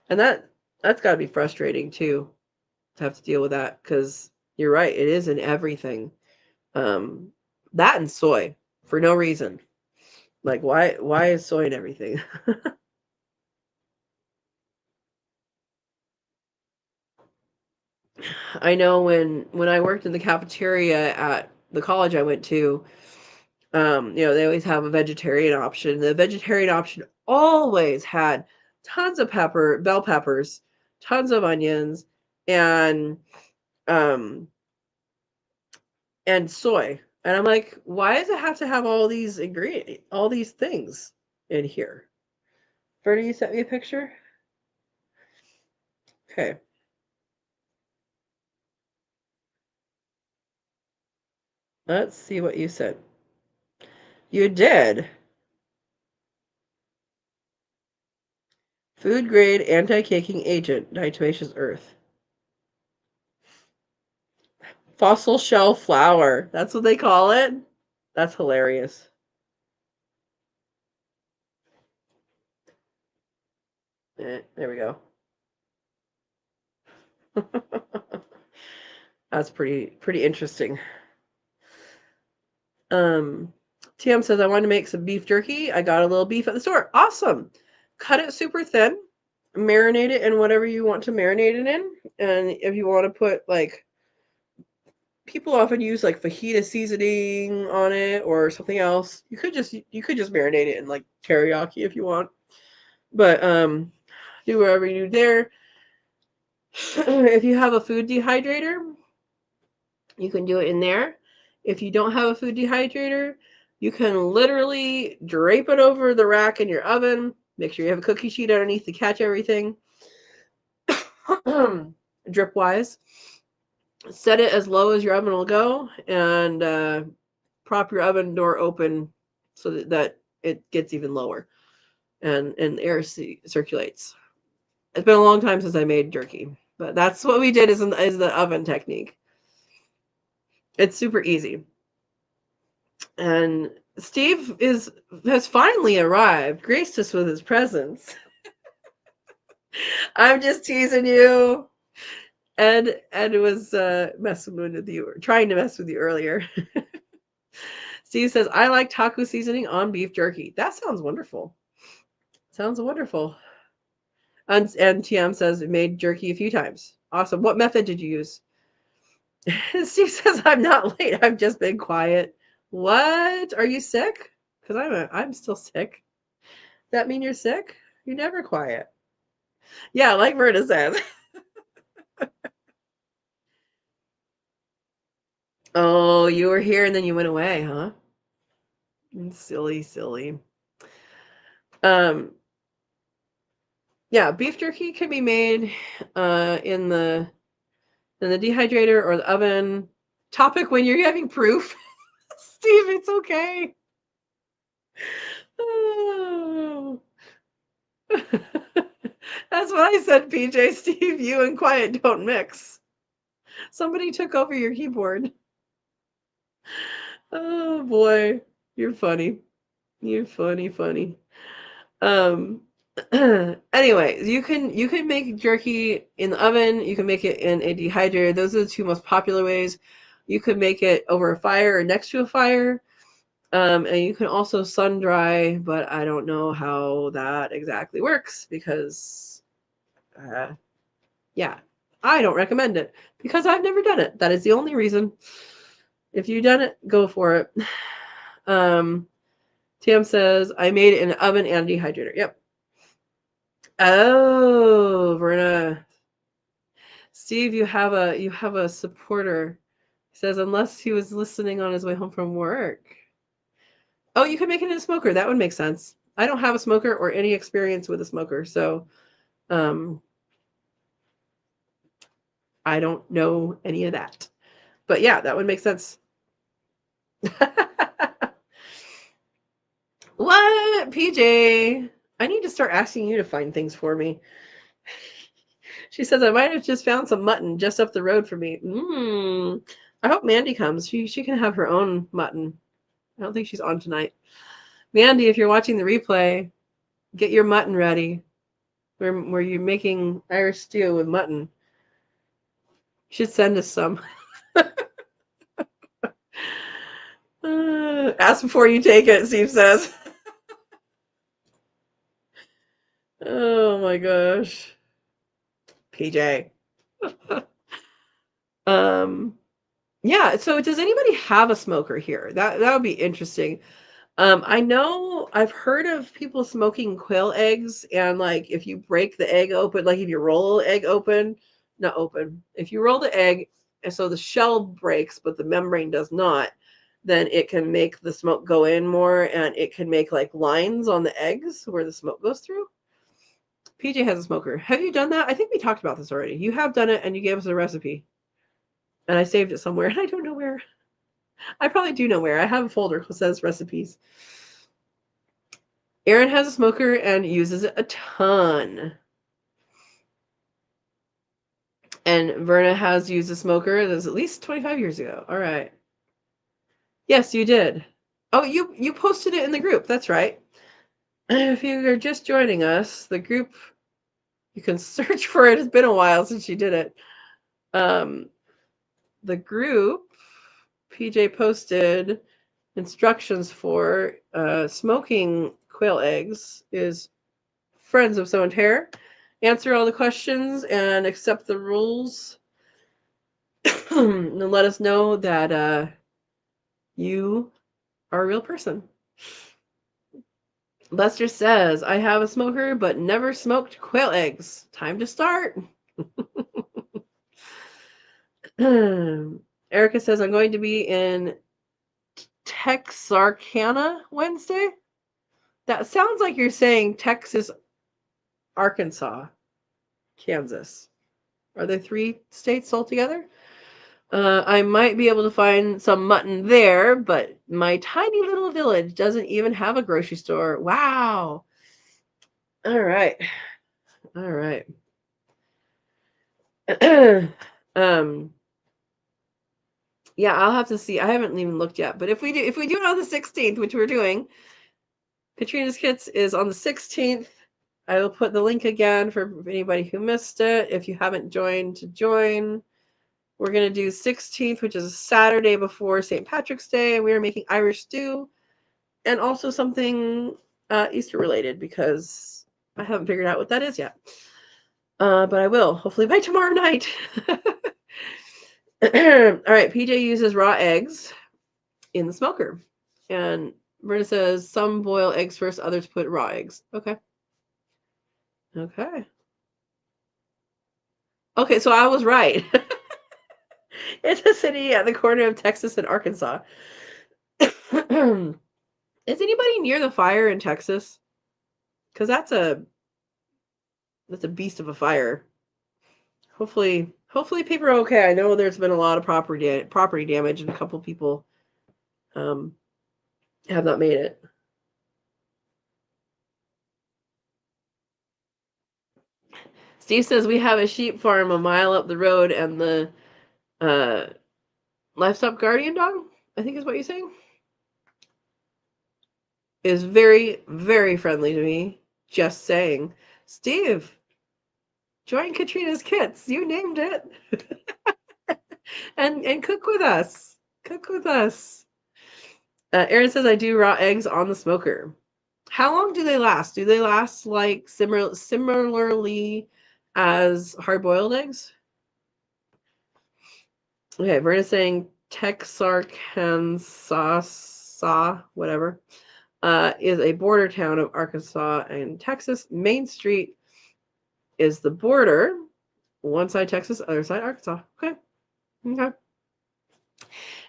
And that's got to be frustrating too, to have to deal with that, because you're right, it is in everything. Um, that and soy for no reason. Like why is soy in everything? I know when I worked in the cafeteria at the college I went to, they always have a vegetarian option. The vegetarian option always had tons of bell peppers, tons of onions, and um and soy. And I'm like, why does it have to have all these things in here? Bernie, you sent me a picture? Okay. Let's see what you said. You did. Food grade anti-caking agent, diatomaceous earth. Fossil shell flour. That's what they call it? That's hilarious. There we go. That's pretty interesting. TM says, I want to make some beef jerky. I got a little beef at the store. Awesome. Cut it super thin. Marinate it in whatever you want to marinate it in. And if you want to put, like, people often use like fajita seasoning on it or something else. You could just marinate it in like teriyaki if you want. But do whatever you do there. If you have a food dehydrator, you can do it in there. If you don't have a food dehydrator, you can literally drape it over the rack in your oven. Make sure you have a cookie sheet underneath to catch everything. Drip wise. Set it as low as your oven will go, and prop your oven door open so that it gets even lower and air circulates. It's been a long time since I made jerky, but that's what we did is the oven technique. It's super easy. And Steve has finally arrived, graced us with his presence. I'm just teasing you. Ed was messing with you, trying to mess with you earlier. Steve says, I like taco seasoning on beef jerky. That sounds wonderful. Sounds wonderful. And TM says, made jerky a few times. Awesome. What method did you use? Steve says, I'm not late. I've just been quiet. What? Are you sick? Because I'm still sick. Does that mean you're sick? You're never quiet. Yeah, like Verna says. Oh, you were here and then you went away, huh? Silly. Yeah, beef jerky can be made in the dehydrator or the oven. Topic when you're having proof. Steve, it's okay. Oh. That's what I said, PJ. Steve, you and quiet don't mix. Somebody took over your keyboard. Oh boy, you're funny. You're funny. Anyway, you can make jerky in the oven. You can make it in a dehydrator. Those are the two most popular ways. You could make it over a fire or next to a fire. And you can also sun dry, but I don't know how that exactly works because, yeah, I don't recommend it because I've never done it. That is the only reason. If you've done it, go for it. Tam says, I made it in an oven and a dehydrator. Yep. Oh, Verna. Steve, you have a supporter. He says, unless he was listening on his way home from work. Oh, you can make it in a smoker. That would make sense. I don't have a smoker or any experience with a smoker, so I don't know any of that. But yeah, that would make sense. What, PJ? I need to start asking you to find things for me. She says, I might have just found some mutton just up the road for me. I hope Mandy comes. She can have her own mutton. I don't think she's on tonight. Mandy, if you're watching the replay, get your mutton ready. Where you're making Irish stew with mutton. You should send us some. Ask before you take it, Steve says. Oh my gosh. PJ. Yeah, so does anybody have a smoker here? That would be interesting. I know I've heard of people smoking quail eggs, and like if you break the egg open, like if you roll the egg open, not open, if you roll the egg and so the shell breaks but the membrane does not, then it can make the smoke go in more and it can make like lines on the eggs where the smoke goes through. PJ has a smoker. Have you done that? I think we talked about this already. You have done it and you gave us a recipe. And I saved it somewhere and I don't know where. I probably do know where. I have a folder that says recipes. Aaron has a smoker and uses it a ton. And Verna has used a smoker that was at least 25 years ago. All right. Yes, you did. Oh, you posted it in the group. That's right. If you are just joining us, the group, you can search for it. It's been a while since you did it. The group, PJ posted instructions for smoking quail eggs is friends of Sew and Tare. Answer all the questions and accept the rules. And let us know that you are a real person. Lester says, I have a smoker but never smoked quail eggs. Time to start. Erica says, I'm going to be in Texarkana Wednesday. That sounds like you're saying Texas, Arkansas, Kansas. Are there 3 states altogether? I might be able to find some mutton there, but my tiny little village doesn't even have a grocery store. Wow. All right. All right. Yeah, I'll have to see. I haven't even looked yet, but if we do it on the 16th, which we're doing, Katrina's Kits is on the 16th. I will put the link again for anybody who missed it. If you haven't joined, to join. We're going to do 16th, which is a Saturday before St. Patrick's Day, and we are making Irish stew and also something Easter related because I haven't figured out what that is yet. But I will, hopefully by tomorrow night. All right, PJ uses raw eggs in the smoker. And Brenda says some boil eggs first, others put raw eggs. Okay. Okay. Okay, so I was right. It's a city at the corner of Texas and Arkansas. Is anybody near the fire in Texas? Because that's a beast of a fire. Hopefully people are okay. I know there's been a lot of property damage, and a couple people have not made it. Steve says we have a sheep farm a mile up the road, and the livestock guardian dog, I think is what you're saying, is very, very friendly to me. Just saying. Steve, join Katrina's Kits. You named it. and cook with us. Cook with us. Aaron says I do raw eggs on the smoker. How long do they last? Do they last like similarly as hard-boiled eggs? Okay, Verna's saying Texarkana, whatever, is a border town of Arkansas and Texas. Main Street is the border. One side Texas, other side Arkansas. Okay. Okay.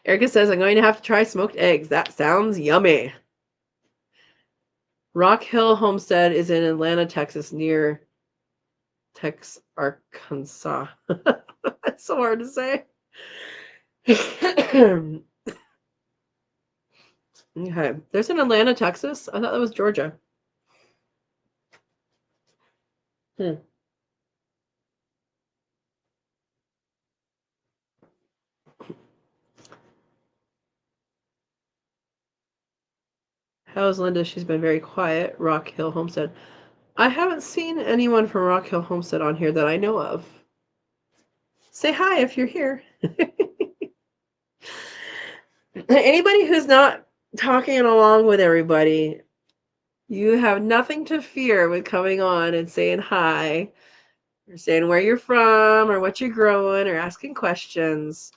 Erica says, I'm going to have to try smoked eggs. That sounds yummy. Rock Hill Homestead is in Atlanta, Texas, near Arkansas. That's so hard to say. Okay. There's an Atlanta, Texas. I thought that was Georgia. How's Linda? She's been very quiet. Rock Hill Homestead. I haven't seen anyone from Rock Hill Homestead on here that I know of. Say hi if you're here. Anybody who's not talking along with everybody, you have nothing to fear with coming on and saying hi, or saying where you're from, or what you're growing, or asking questions.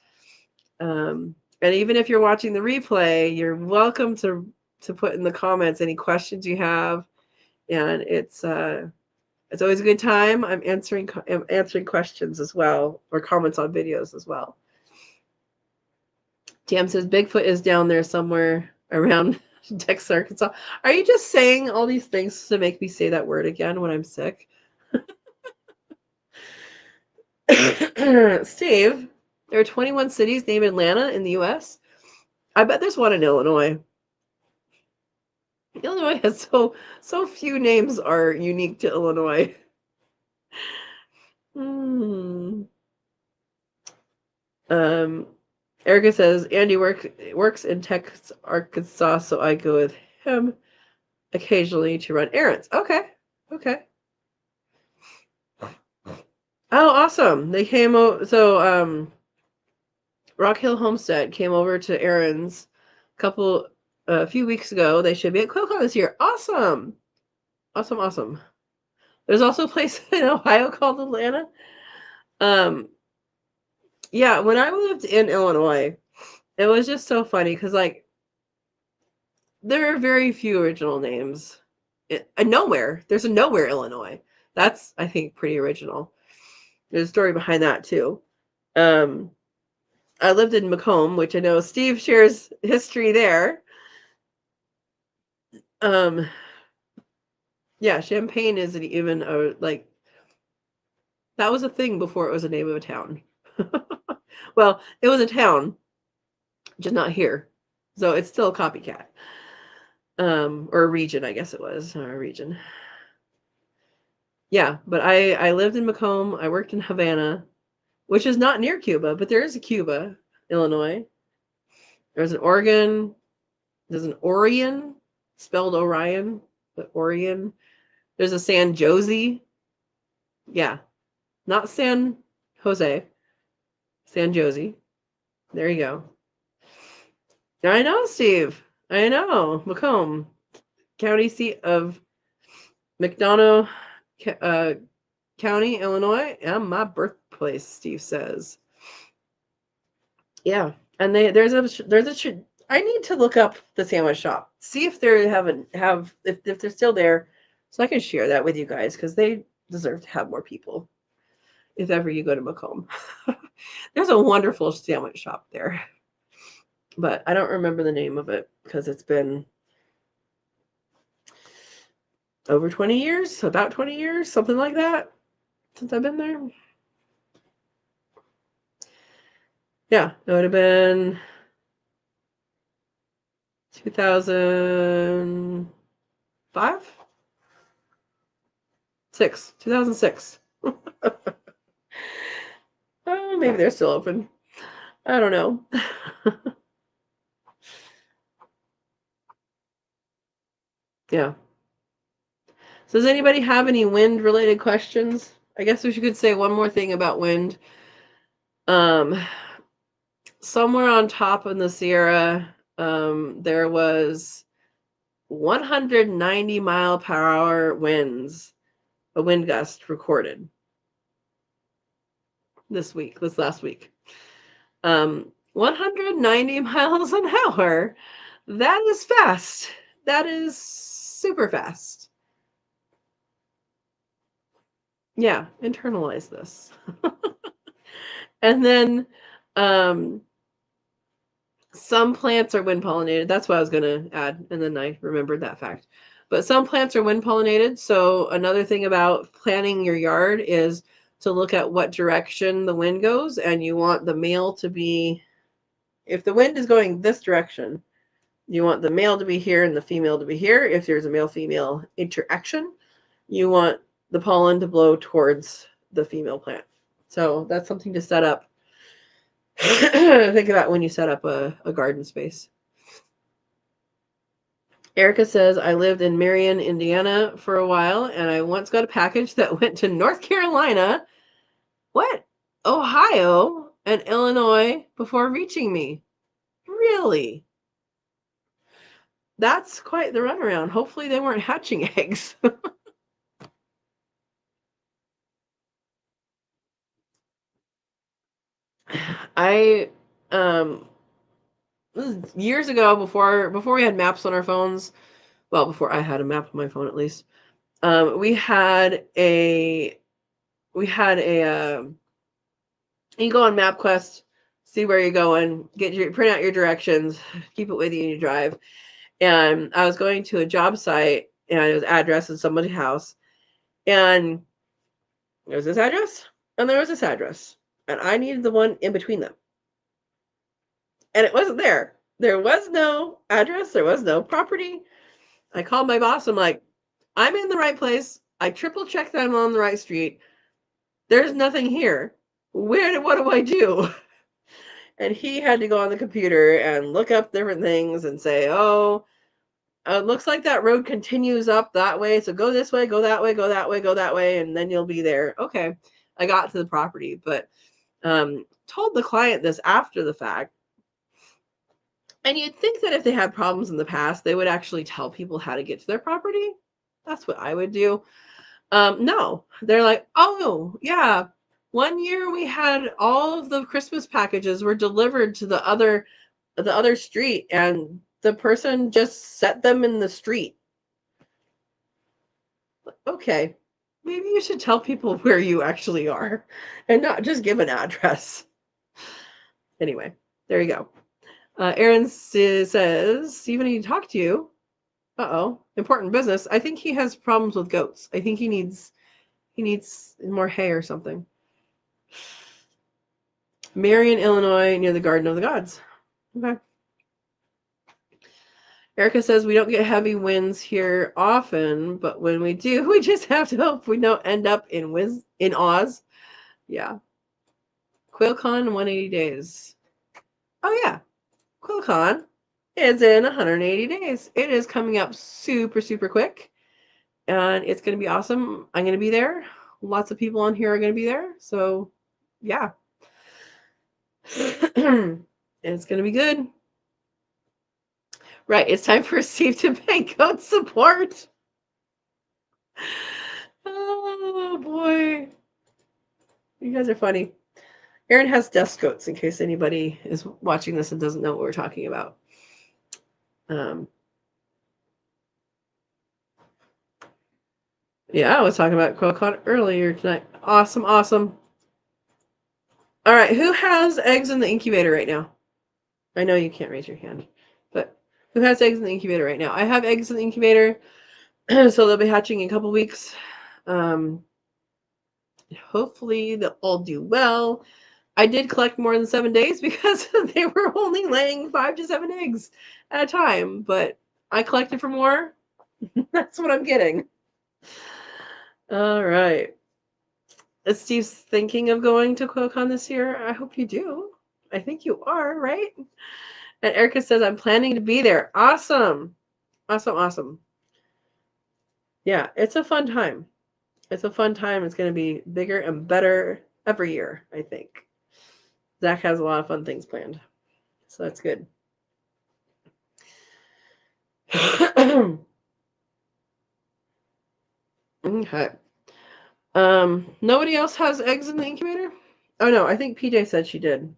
And even if you're watching the replay, you're welcome to put in the comments any questions you have. And it's always a good time. I'm answering questions as well, or comments on videos as well. Tam says Bigfoot is down there somewhere around Texas, Arkansas. Are you just saying all these things to make me say that word again when I'm sick? Steve, there are 21 cities named Atlanta in the U.S. I bet there's one in Illinois. Illinois has so few names are unique to Illinois. Erica says Andy works in Texas, Arkansas, so I go with him occasionally to run errands. Okay. Oh, awesome! They came over. So Rock Hill Homestead came over to Aaron's a couple a few weeks ago. They should be at QuailCon this year. Awesome. Awesome, awesome. There's also a place in Ohio called Atlanta. Yeah, when I lived in Illinois, it was just so funny because, like, there are very few original names. Nowhere. There's a Nowhere, Illinois. That's, I think, pretty original. There's a story behind that, too. I lived in Macomb, which I know Steve shares history there. Yeah, Champaign isn't even like, that was a thing before it was a name of a town. Well, it was a town, just not here. So it's still a copycat. Or a region, I guess it was, or a region. Yeah, but I lived in Macomb. I worked in Havana, which is not near Cuba, but there is a Cuba, Illinois. There's an Oregon. There's an Orion, spelled Orion, but Orion. There's a San Jose. Yeah, not San Jose. San Jose. There you go. I know, Steve. I know. Macomb, county seat of McDonough County, Illinois, and my birthplace, Steve says. Yeah, and there's a I need to look up the sandwich shop, see if they if they're still there, so I can share that with you guys because they deserve to have more people. If ever you go to Macomb, there's a wonderful sandwich shop there, but I don't remember the name of it because it's been over 20 years, about 20 years, something like that, since I've been there. Yeah, it would have been 2005? 2006. Oh, maybe they're still open. I don't know. Yeah. So does anybody have any wind related questions? I guess we could say one more thing about wind. Somewhere on top in the Sierra, there was 190-mile-per-hour winds, a wind gust recorded this last week. 190 miles an hour. That is fast. That is super fast. Yeah, internalize this. And then some plants are wind pollinated. That's what I was going to add, and then I remembered that fact. But some plants are wind pollinated. So another thing about planning your yard is to look at what direction the wind goes, and you want the male to be, if the wind is going this direction, you want the male to be here and the female to be here. If there's a male-female interaction, you want the pollen to blow towards the female plant. So that's something to set up. Think about when you set up a garden space. Erica says, I lived in Marion, Indiana for a while, and I once got a package that went to North Carolina, what? Ohio, and Illinois before reaching me. Really? That's quite the runaround. Hopefully they weren't hatching eggs. I this is years ago, before we had maps on our phones. Well, before I had a map on my phone, at least. We had a you go on MapQuest, see where you're going, print out your directions, keep it with you and you drive. And I was going to a job site, and it was address in somebody's house, and there was this address and there was this address, and I needed the one in between them, and it wasn't there. There was no address, there was no property. I called my boss. I'm like, I'm in the right place. I triple checked that I'm on the right street. There's nothing here. What do I do? And he had to go on the computer and look up different things and say, oh, it looks like that road continues up that way. So go this way, go that way, go that way, go that way, and then you'll be there. Okay. I got to the property, but told the client this after the fact. And you'd think that if they had problems in the past, they would actually tell people how to get to their property. That's what I would do. No, they're like, oh, yeah. One year we had all of the Christmas packages were delivered to the other street, and the person just set them in the street. Okay, maybe you should tell people where you actually are and not just give an address. Anyway, there you go. Aaron says, Stephen, I need to talk to you. Uh-oh, important business. I think he has problems with goats. I think he needs more hay or something. Marion, Illinois, near the Garden of the Gods. Okay. Erica says we don't get heavy winds here often, but when we do, we just have to hope we don't end up in Oz. Yeah. QuailCon 180 days. Oh yeah. QuailCon is in 180 days. It is coming up super, super quick. And it's going to be awesome. I'm going to be there. Lots of people on here are going to be there. So, yeah. It's going to be good. Right. It's time for Steve to pay goat support. Oh, boy. You guys are funny. Aaron has desk goats in case anybody is watching this and doesn't know what we're talking about. Yeah, I was talking about QuailCon earlier tonight. Awesome, awesome. All right, who has eggs in the incubator right now? I know you can't raise your hand, but who has eggs in the incubator right now? I have eggs in the incubator, so they'll be hatching in a couple weeks. Hopefully they'll all do well. I did collect more than 7 days because they were only laying 5 to 7 eggs at a time, but I collected for more. That's what I'm getting. All right. Steve's thinking of going to QuailCon this year. I hope you do. I think you are, right? And Erica says, I'm planning to be there. Awesome. Awesome, awesome. Yeah, it's a fun time. It's a fun time. It's going to be bigger and better every year, I think. Zach has a lot of fun things planned. So that's good. Okay. Nobody else has eggs in the incubator? Oh no, I think PJ said she did.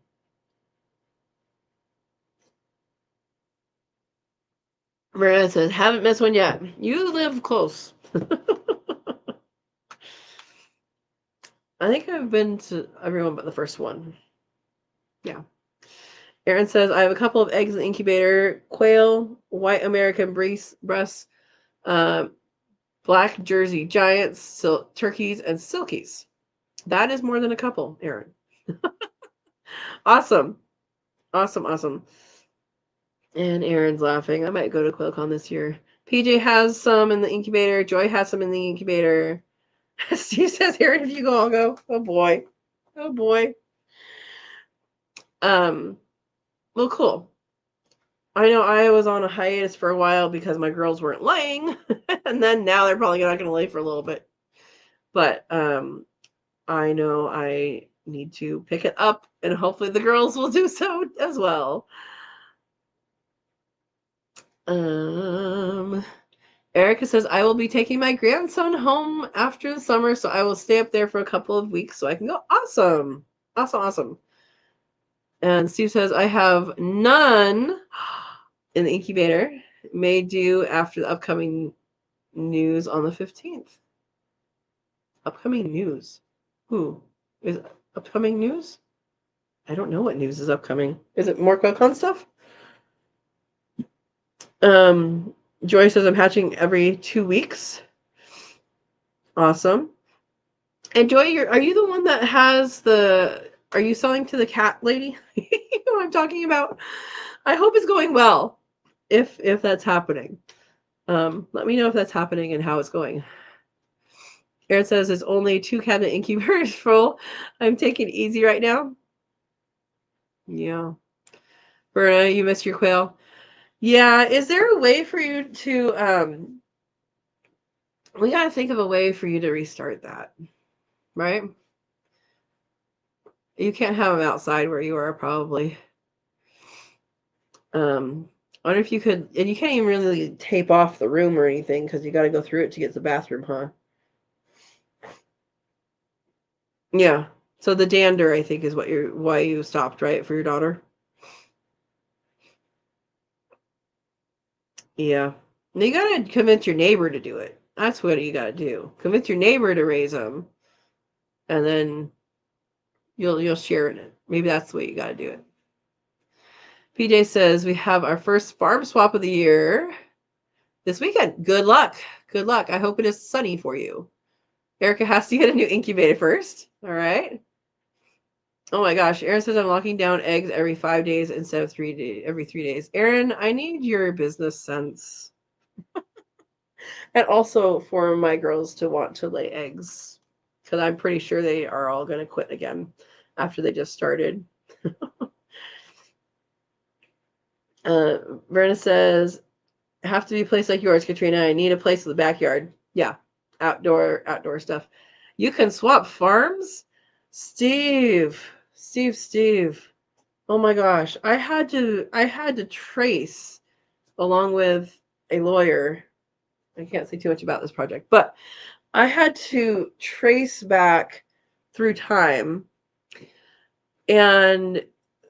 Miranda says, haven't missed one yet. You live close. I think I've been to everyone but the first one. Yeah. Aaron says, I have a couple of eggs in the incubator. Quail, white American breasts, black Jersey giants, turkeys, and silkies. That is more than a couple, Aaron. Awesome. Awesome, awesome. And Aaron's laughing. I might go to QuailCon this year. PJ has some in the incubator. Joy has some in the incubator. Steve says, Aaron, if you go, I'll go. Oh boy. Oh boy. Well, cool. I know I was on a hiatus for a while because my girls weren't laying. And then now they're probably not going to lay for a little bit. But I know I need to pick it up, and hopefully the girls will do so as well. Erica says, I will be taking my grandson home after the summer, so I will stay up there for a couple of weeks so I can go. Awesome. Awesome, awesome. And Steve says, I have none in the incubator. May do after the upcoming news on the 15th. Upcoming news. Who is upcoming news? I don't know what news is upcoming. Is it more QuailCon stuff? Joy says I'm hatching every 2 weeks. Awesome. And Joy, are you the one that has are you selling to the cat lady? You know what I'm talking about? I hope it's going well. If that's happening. Let me know if that's happening and how it's going. Aaron says it's only 2 cabinet incubators full. I'm taking it easy right now. Yeah. Berna, you missed your quail. Yeah, is there a way for you to we gotta think of a way for you to restart that, right? You can't have them outside where you are, probably. I wonder if you could, and you can't even really tape off the room or anything because you got to go through it to get to the bathroom, huh? Yeah. So the dander, I think, is why you stopped, right, for your daughter. Yeah. Now you gotta convince your neighbor to do it. That's what you gotta do. Convince your neighbor to raise them, and then you'll share in it. Maybe that's the way you gotta do it. PJ says we have our first farm swap of the year this weekend. Good luck. Good luck. I hope it is sunny for you. Erica has to get a new incubator first. All right. Oh my gosh. Aaron says I'm locking down eggs every 5 days instead of every 3 days. Aaron, I need your business sense. And also for my girls to want to lay eggs. Because I'm pretty sure they are all going to quit again after they just started. Verna says, have to be a place like yours, Katrina. I need a place with a backyard. Yeah, outdoor stuff. You can swap farms? Steve. Oh my gosh. I had to trace along with a lawyer. I can't say too much about this project, but I had to trace back through time, and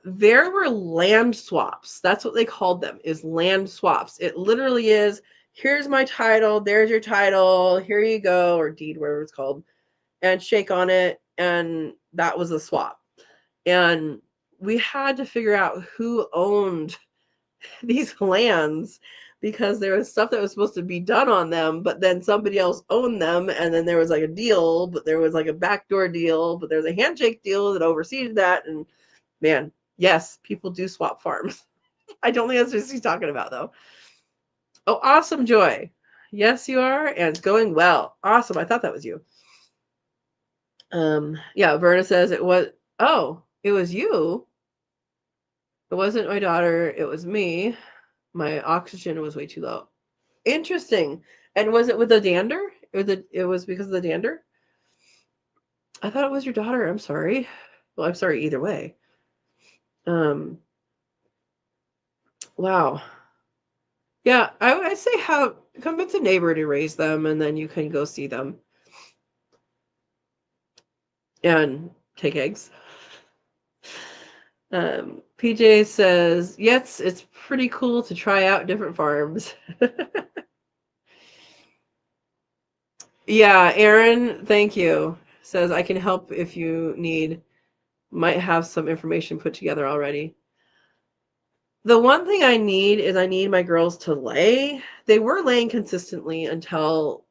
there were land swaps. That's what they called them, is land swaps. It literally is, here's my title, there's your title, here you go, or deed, whatever it's called, and shake on it, and that was a swap. And we had to figure out who owned these lands because there was stuff that was supposed to be done on them, but then somebody else owned them, and then there was like a deal, but there was like a backdoor deal, but there was a handshake deal that oversees that. And man, yes, people do swap farms. I don't think that's what she's talking about though. Oh, awesome, Joy. Yes, you are, and it's going well. Awesome. I thought that was you. Yeah, Verna says it was. Oh, it was you. It wasn't my daughter. It was me. My oxygen was way too low. Interesting. And was it with the dander? It was because of the dander? I thought it was your daughter. I'm sorry. Well, I'm sorry either way. Um, wow. Yeah, I say have convince a neighbor to raise them, and then you can go see them and take eggs. PJ says, yes, it's pretty cool to try out different farms. Yeah, Aaron, thank you. Says I can help if you need. Might have some information put together already. The one thing I need is I need my girls to lay. They were laying consistently until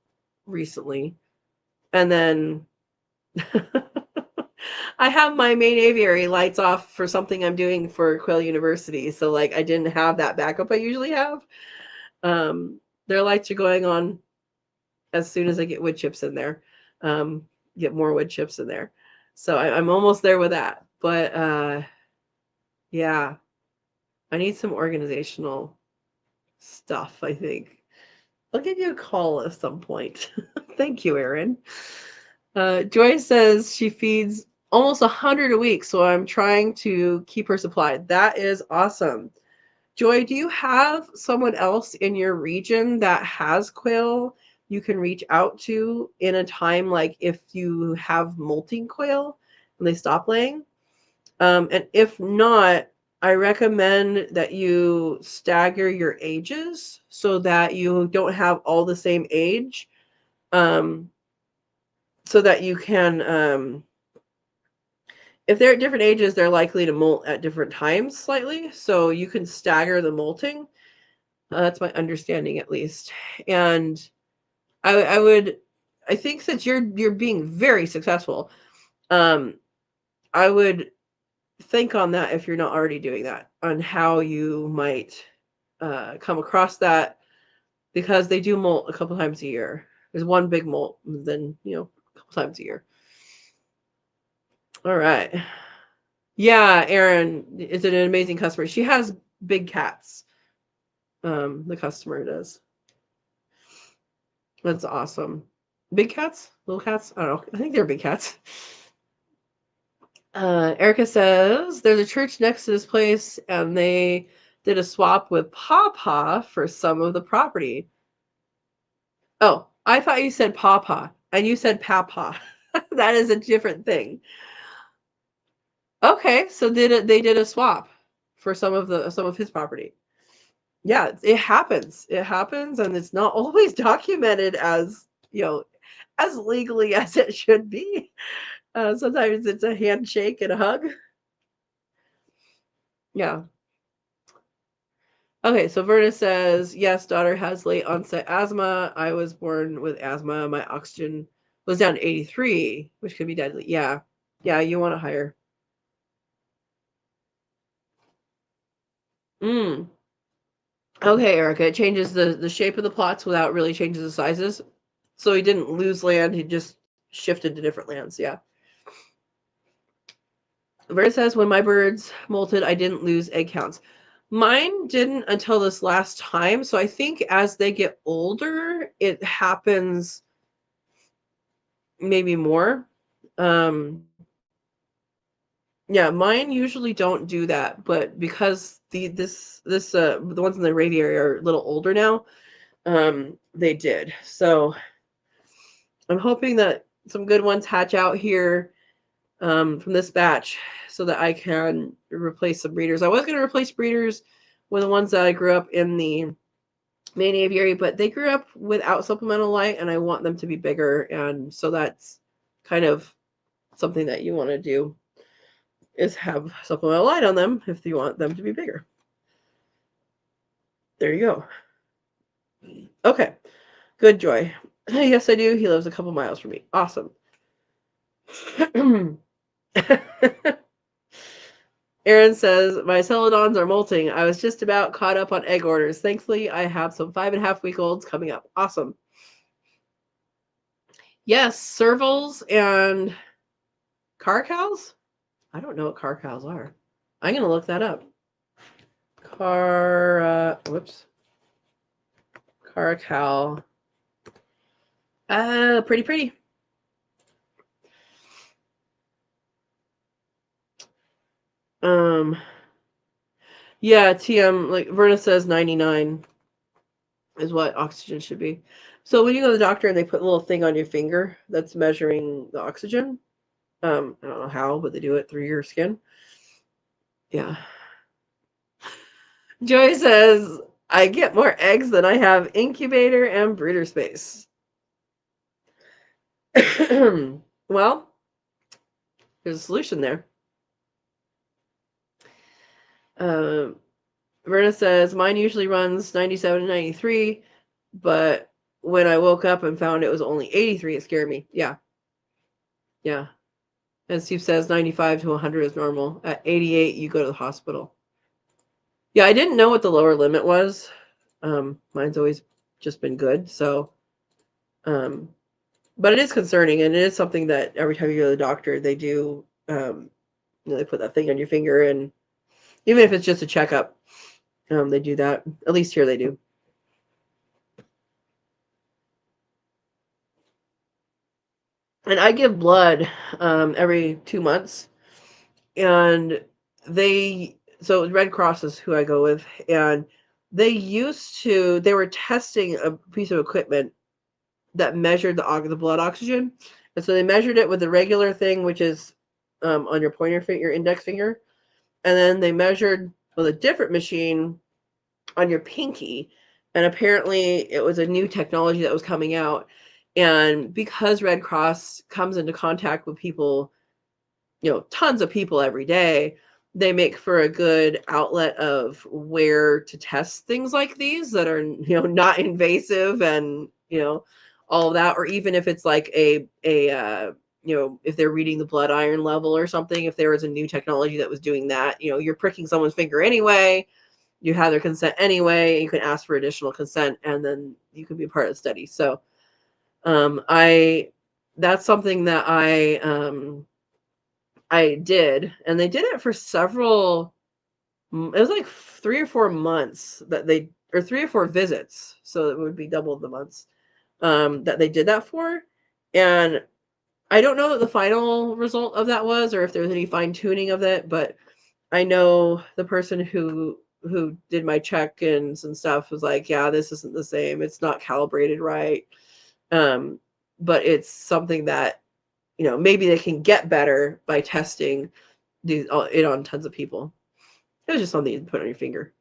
recently. And then I have my main aviary lights off for something I'm doing for Quail University. So like I didn't have that backup I usually have. Their lights are going on as soon as I get wood chips in there. Get more wood chips in there. So I'm almost there with that. But yeah, I need some organizational stuff, I think. I'll give you a call at some point. Thank you, Erin. Joy says she feeds almost 100 a week, so I'm trying to keep her supplied. That is awesome. Joy, do you have someone else in your region that has quail you can reach out to in a time like if you have molting quail and they stop laying? And if not, I recommend that you stagger your ages so that you don't have all the same age. Um, so that you can, if they're at different ages, they're likely to molt at different times slightly. So you can stagger the molting. That's my understanding, at least. And I think since you're being very successful, um, I would think on that if you're not already doing that, on how you might come across that, because they do molt a couple times a year. There's one big molt, then a couple times a year. All right. Yeah, Erin is an amazing customer. She has big cats. The customer does. That's awesome. Big cats? Little cats? I don't know. I think they're big cats. Erica says there's a church next to this place, and they did a swap with Pawpaw for some of the property. Oh, I thought you said Pawpaw, and you said Pawpaw. That is a different thing. Okay, so they did a swap for some of his property. Yeah, it happens. It happens, and it's not always documented as, as legally as it should be. Sometimes it's a handshake and a hug. Yeah. Okay, so Verna says, yes, daughter has late onset asthma. I was born with asthma. My oxygen was down to 83, which could be deadly. Yeah. Yeah, you want to hire. Mm. Okay, Erica, it changes the shape of the plots without really changing the sizes. So he didn't lose land, he just shifted to different lands. Yeah. Vera says, when my birds molted, I didn't lose egg counts. Mine didn't until this last time. So I think as they get older, it happens maybe more. Yeah, mine usually don't do that, but because the ones in the radiary are a little older now, they did. So I'm hoping that some good ones hatch out here from this batch so that I can replace some breeders. I was going to replace breeders with the ones that I grew up in the main aviary, but they grew up without supplemental light, and I want them to be bigger. And so that's kind of something that you want to do, is have supplemental light on them if you want them to be bigger. There you go. Okay. Good, Joy. Yes, I do. He lives a couple miles from me. Awesome. Aaron says, my celadons are molting. I was just about caught up on egg orders. Thankfully, I have some 5.5-week-olds coming up. Awesome. Yes, servals and car cows? I don't know what car cows are. I'm going to look that up. Car cow. Pretty. Yeah, TM, like Verna says 99 is what oxygen should be. So when you go to the doctor and they put a little thing on your finger that's measuring the oxygen, I don't know how, but they do it through your skin. Yeah. Joy says, I get more eggs than I have incubator and breeder space. Well, there's a solution there. Verna says, mine usually runs 97 to 93, but when I woke up and found it was only 83, it scared me. Yeah. Yeah. And Steve says 95 to 100 is normal. At 88, you go to the hospital. Yeah, I didn't know what the lower limit was. Mine's always just been good. So, but it is concerning, and it is something that every time you go to the doctor, they do, they put that thing on your finger, and even if it's just a checkup, they do that. At least here they do. And I give blood every 2 months, and so Red Cross is who I go with, and they were testing a piece of equipment that measured the blood oxygen, and so they measured it with the regular thing, which is on your pointer finger, your index finger, and then they measured with a different machine on your pinky, and apparently it was a new technology that was coming out, and because Red Cross comes into contact with people, tons of people every day, they make for a good outlet of where to test things like these that are, not invasive, and, all of that. Or even if it's like if they're reading the blood iron level or something, if there was a new technology that was doing that, you're pricking someone's finger anyway, you have their consent anyway, you can ask for additional consent, and then you can be part of the study. So that's something that I did, and they did it for several, it was like 3 or 4 months or 3 or 4 visits, so it would be double the months that they did that for. And I don't know what the final result of that was, or if there was any fine tuning of it, but I know the person who who did my check-ins and stuff was like, yeah, this isn't the same. It's not calibrated right. But it's something that, maybe they can get better by testing it on tons of people. It was just something you put on your finger.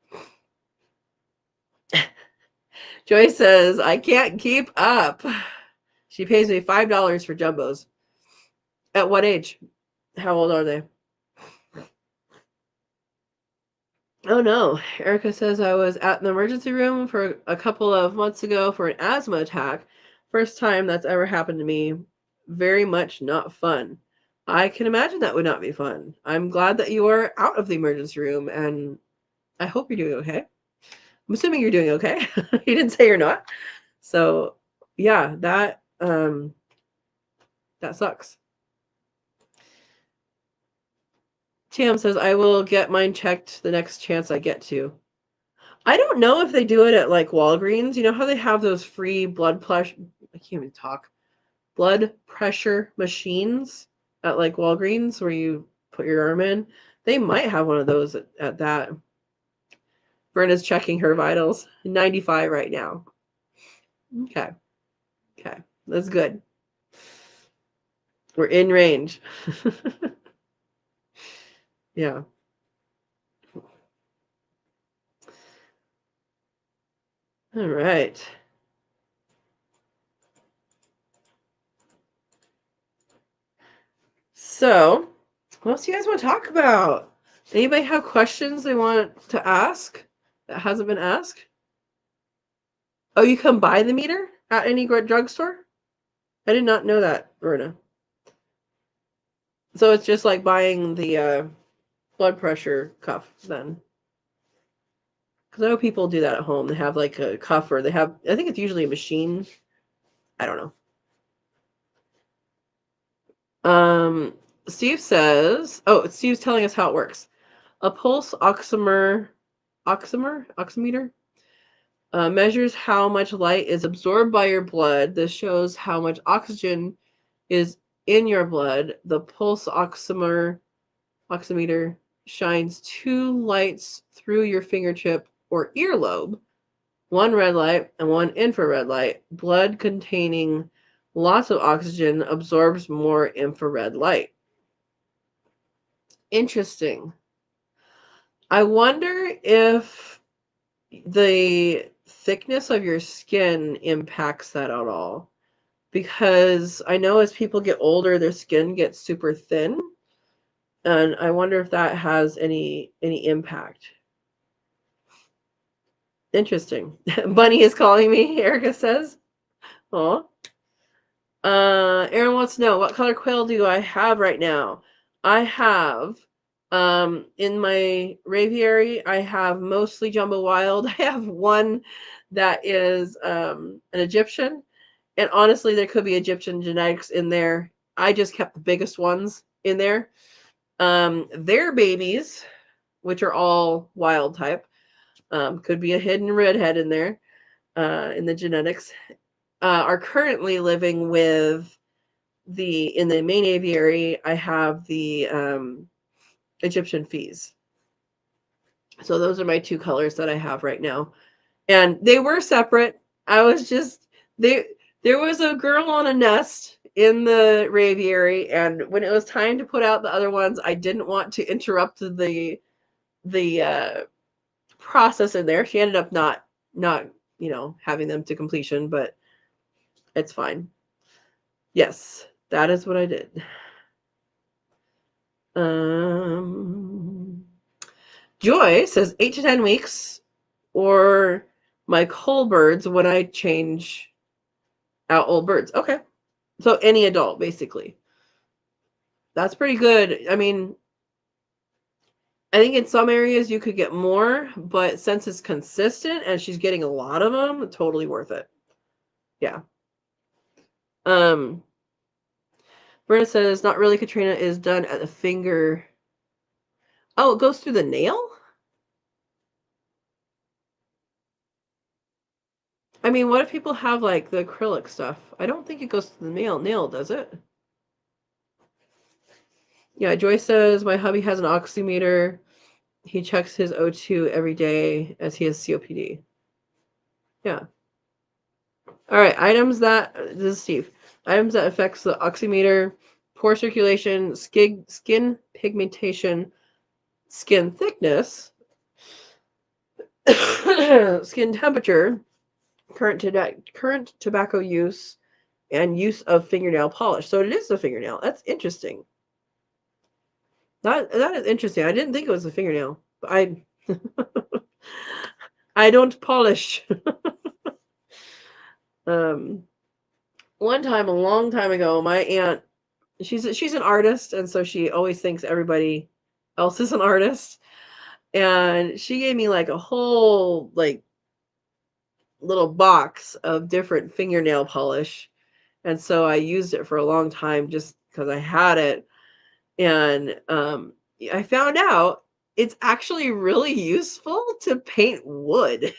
Joy says, I can't keep up. She pays me $5 for jumbos. At what age? How old are they? Oh no. Erica says, I was at the emergency room for a couple of months ago for an asthma attack. First time that's ever happened to me. Very much not fun. I can imagine that would not be fun. I'm glad that you are out of the emergency room, and I hope you're doing okay. I'm assuming you're doing okay. You didn't say you're not. So yeah, that sucks. Tam says, I will get mine checked the next chance I get to. I don't know if they do it at like Walgreens. You know how they have those free blood pressure, I can't even talk, blood pressure machines at like Walgreens where you put your arm in? They might have one of those at that. Brenna's checking her vitals. 95 right now. Okay. That's good. We're in range. Yeah. All right. So, what else do you guys want to talk about? Anybody have questions they want to ask that hasn't been asked? Oh, you can buy the meter at any drugstore? I did not know that, Verna. So it's just like buying the blood pressure cuff then. Because I know people do that at home. They have like a cuff, or they have, I think it's usually a machine. I don't know. Steve says, Steve's telling us how it works. A pulse oximeter measures how much light is absorbed by your blood. This shows how much oxygen is in your blood. The pulse oximeter shines two lights through your fingertip or earlobe, one red light and one infrared light. Blood containing lots of oxygen absorbs more infrared light. Interesting. I wonder if the thickness of your skin impacts that at all. Because I know as people get older, their skin gets super thin. And I wonder if that has any impact. Interesting. Bunny is calling me, Erica says. Oh. Aaron wants to know, what color quail do I have right now? I have, in my aviary, I have mostly jumbo wild. I have one that is an Egyptian. And honestly, there could be Egyptian genetics in there. I just kept the biggest ones in there. Their babies, which are all wild type, could be a hidden redhead in there, in the genetics, are currently living with in the main aviary. I have the Egyptian fees. So those are my two colors that I have right now. And they were separate. I was just, there was a girl on a nest in the aviary, and when it was time to put out the other ones, I didn't want to interrupt the process in there. She ended up not having them to completion, but it's fine. Yes, that is what I did. Joy says 8 to 10 weeks, or my cull birds when I change out old birds. Okay. So any adult, basically. That's pretty good. I mean, I think in some areas you could get more, but since it's consistent and she's getting a lot of them, totally worth it. Yeah. Brenda says, not really, Katrina, is done at the finger. Oh, it goes through the nail? I mean, what if people have like the acrylic stuff? I don't think it goes to the nail, does it? Yeah, Joyce says, my hubby has an oximeter. He checks his O2 every day as he has COPD. Yeah. All right. Items that, this is Steve. Items that affects the oximeter: poor circulation, skin pigmentation, skin thickness, skin temperature, current tobacco use, and use of fingernail polish. So it is the fingernail. That's interesting. That is interesting. I didn't think it was a fingernail. I I don't polish. um, One time, a long time ago, my aunt, she's an artist, and so she always thinks everybody else is an artist. And she gave me like a whole like little box of different fingernail polish, and so I used it for a long time just because I had it. And I found out it's actually really useful to paint wood.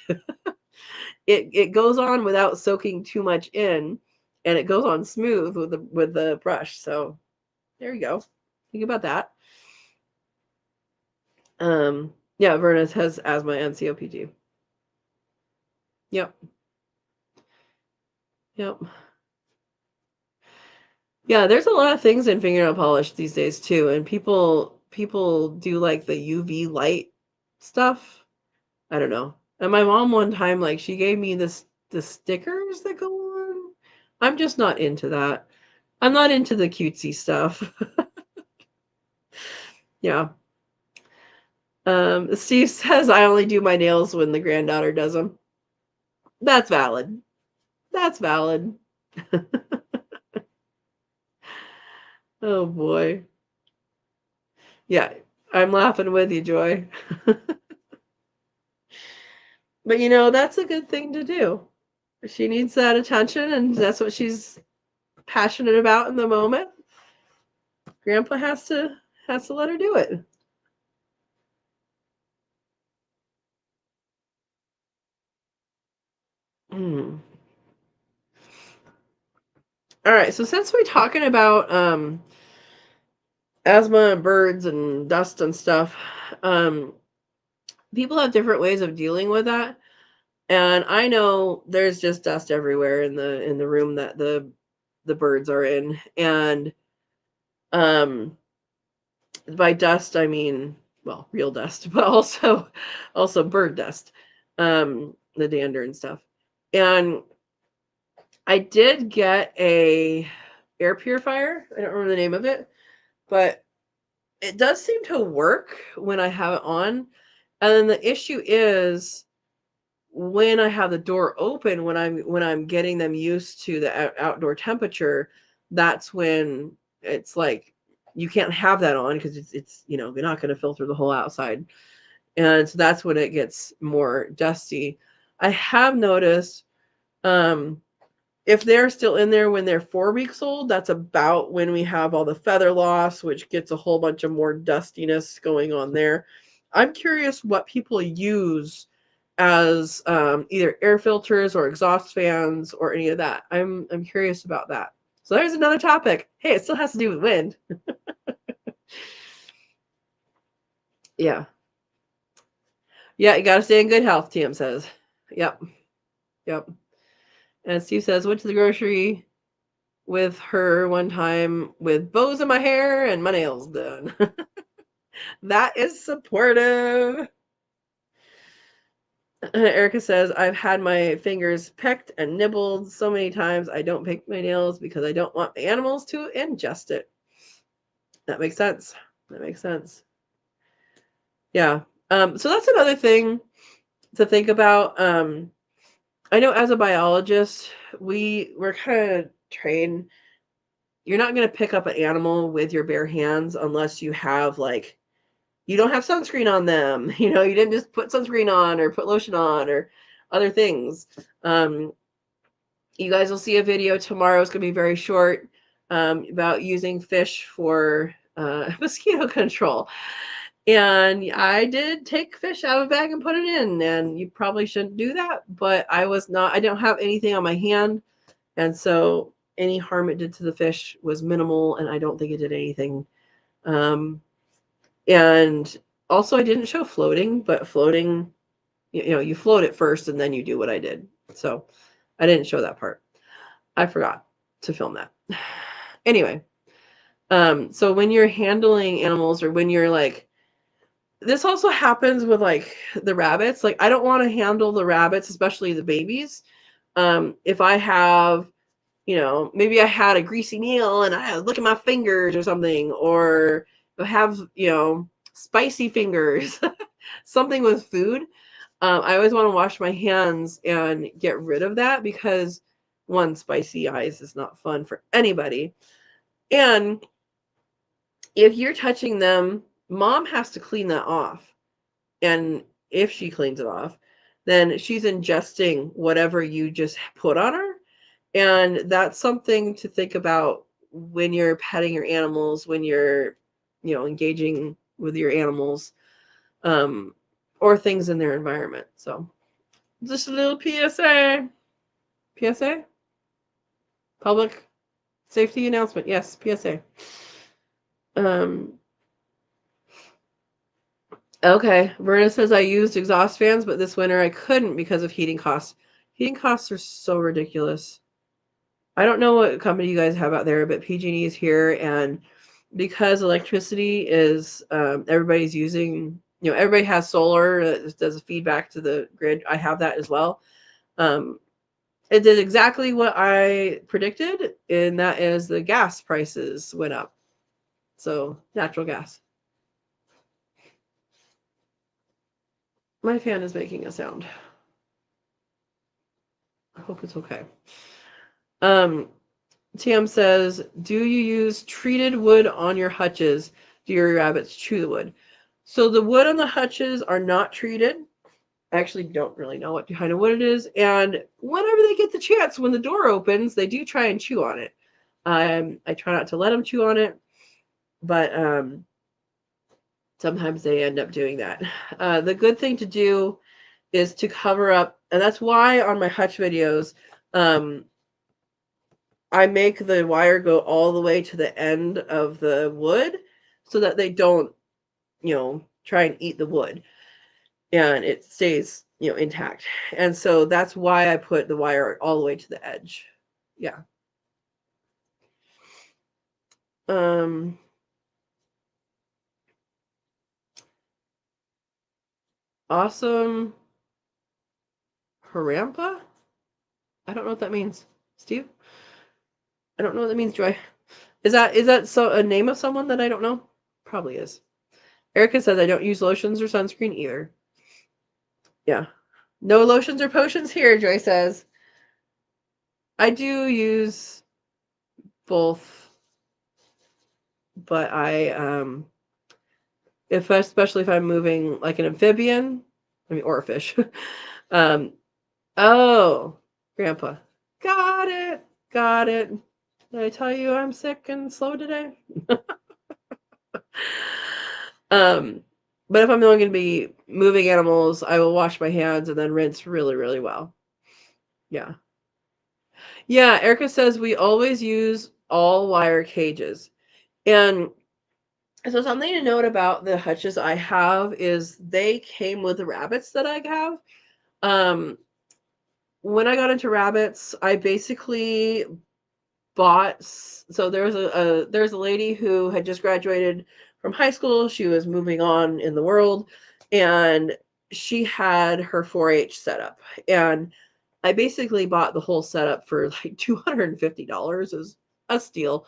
It goes on without soaking too much in, and it goes on smooth with the brush. So there you go. Think about that. Yeah, Verna has asthma and COPD. Yep. Yep. Yeah, there's a lot of things in fingernail polish these days too, and people do like the UV light stuff. I don't know. And my mom one time, like, she gave me the stickers that go on. I'm just not into that. I'm not into the cutesy stuff. Yeah. Steve says I only do my nails when the granddaughter does them. That's valid. That's valid. Oh boy. Yeah, I'm laughing with you, Joy. But that's a good thing to do. She needs that attention, and that's what she's passionate about in the moment. Grandpa has to let her do it. Mm. All right, so since we're talking about asthma and birds and dust and stuff, um, people have different ways of dealing with that. And I know there's just dust everywhere in the room that the birds are in. And um by dust I mean, well, real dust, but also bird dust. The dander and stuff. And I did get a air purifier. I don't remember the name of it, but it does seem to work when I have it on. And then the issue is when I have the door open, when I'm getting them used to the outdoor temperature, that's when it's like you can't have that on because it's you're not going to filter the whole outside, and so that's when it gets more dusty. I have noticed um if they're still in there when they're 4 weeks old, that's about when we have all the feather loss, which gets a whole bunch of more dustiness going on there. I'm curious what people use as either air filters or exhaust fans or any of that. I'm curious about that. So there's another topic. Hey, it still has to do with wind. Yeah. Yeah, you got to stay in good health, TM says. Yep. Yep. And Steve says, went to the grocery with her one time with bows in my hair and my nails done. That is supportive. Erica says, I've had my fingers pecked and nibbled so many times I don't pick my nails because I don't want the animals to ingest it. That makes sense. That makes sense. Yeah. So that's another thing to think about. I know as a biologist, we're kind of trained. You're not going to pick up an animal with your bare hands unless you have you don't have sunscreen on them. You didn't just put sunscreen on or put lotion on or other things. You guys will see a video tomorrow. It's going to be very short about using fish for mosquito control. And I did take fish out of a bag and put it in, and you probably shouldn't do that, but I don't have anything on my hand, and so any harm it did to the fish was minimal, and I don't think it did anything. And Also, I didn't show floating, but floating, you float it first and then you do what I did. So I didn't show that part. I forgot to film that. Anyway, so when you're handling animals, or when you're like, this also happens with like the rabbits. Like, I don't want to handle the rabbits, especially the babies. If I have, maybe I had a greasy meal and I look at my fingers or something, or I have, spicy fingers, something with food. I always want to wash my hands and get rid of that, because one, spicy eyes is not fun for anybody. And if you're touching them, mom has to clean that off. And if she cleans it off, then she's ingesting whatever you just put on her. And that's something to think about when you're petting your animals, when you're, engaging with your animals, or things in their environment. So just a little PSA. PSA? Public safety announcement. Yes, PSA. Okay. Verna says, I used exhaust fans, but this winter I couldn't because of heating costs. Heating costs are so ridiculous. I don't know what company you guys have out there, but PG&E is here, and because electricity is, everybody's using, everybody has solar that does a feedback to the grid. I have that as well. It did exactly what I predicted, and that is the gas prices went up. So, natural gas. My fan is making a sound. I hope it's okay. Tam says, do you use treated wood on your hutches? Do your rabbits chew the wood? So the wood on the hutches are not treated. I actually don't really know what kind of wood it is. And whenever they get the chance, when the door opens, they do try and chew on it. I try not to let them chew on it, but sometimes they end up doing that. The good thing to do is to cover up, and that's why on my hutch videos, I make the wire go all the way to the end of the wood so that they don't, try and eat the wood, and it stays, intact. And so that's why I put the wire all the way to the edge. Yeah. Awesome. Harampa? I don't know what that means. Steve? I don't know what that means, Joy. Is that so a name of someone that I don't know? Probably is. Erica says I don't use lotions or sunscreen either. Yeah. No lotions or potions here, Joy says. I do use both, but especially if I'm moving like an amphibian, or a fish. um, oh, Grandpa. Got it. Got it. Did I tell you I'm sick and slow today? But if I'm only going to be moving animals, I will wash my hands and then rinse really, really well. Yeah. Yeah, Erica says we always use all wire cages. And so something to note about the hutches I have is they came with the rabbits that I have. When I got into rabbits, I basically bought, so there's a lady who had just graduated from high school. She was moving on in the world, and she had her 4-H setup, and I basically bought the whole setup for like $250 as a steal.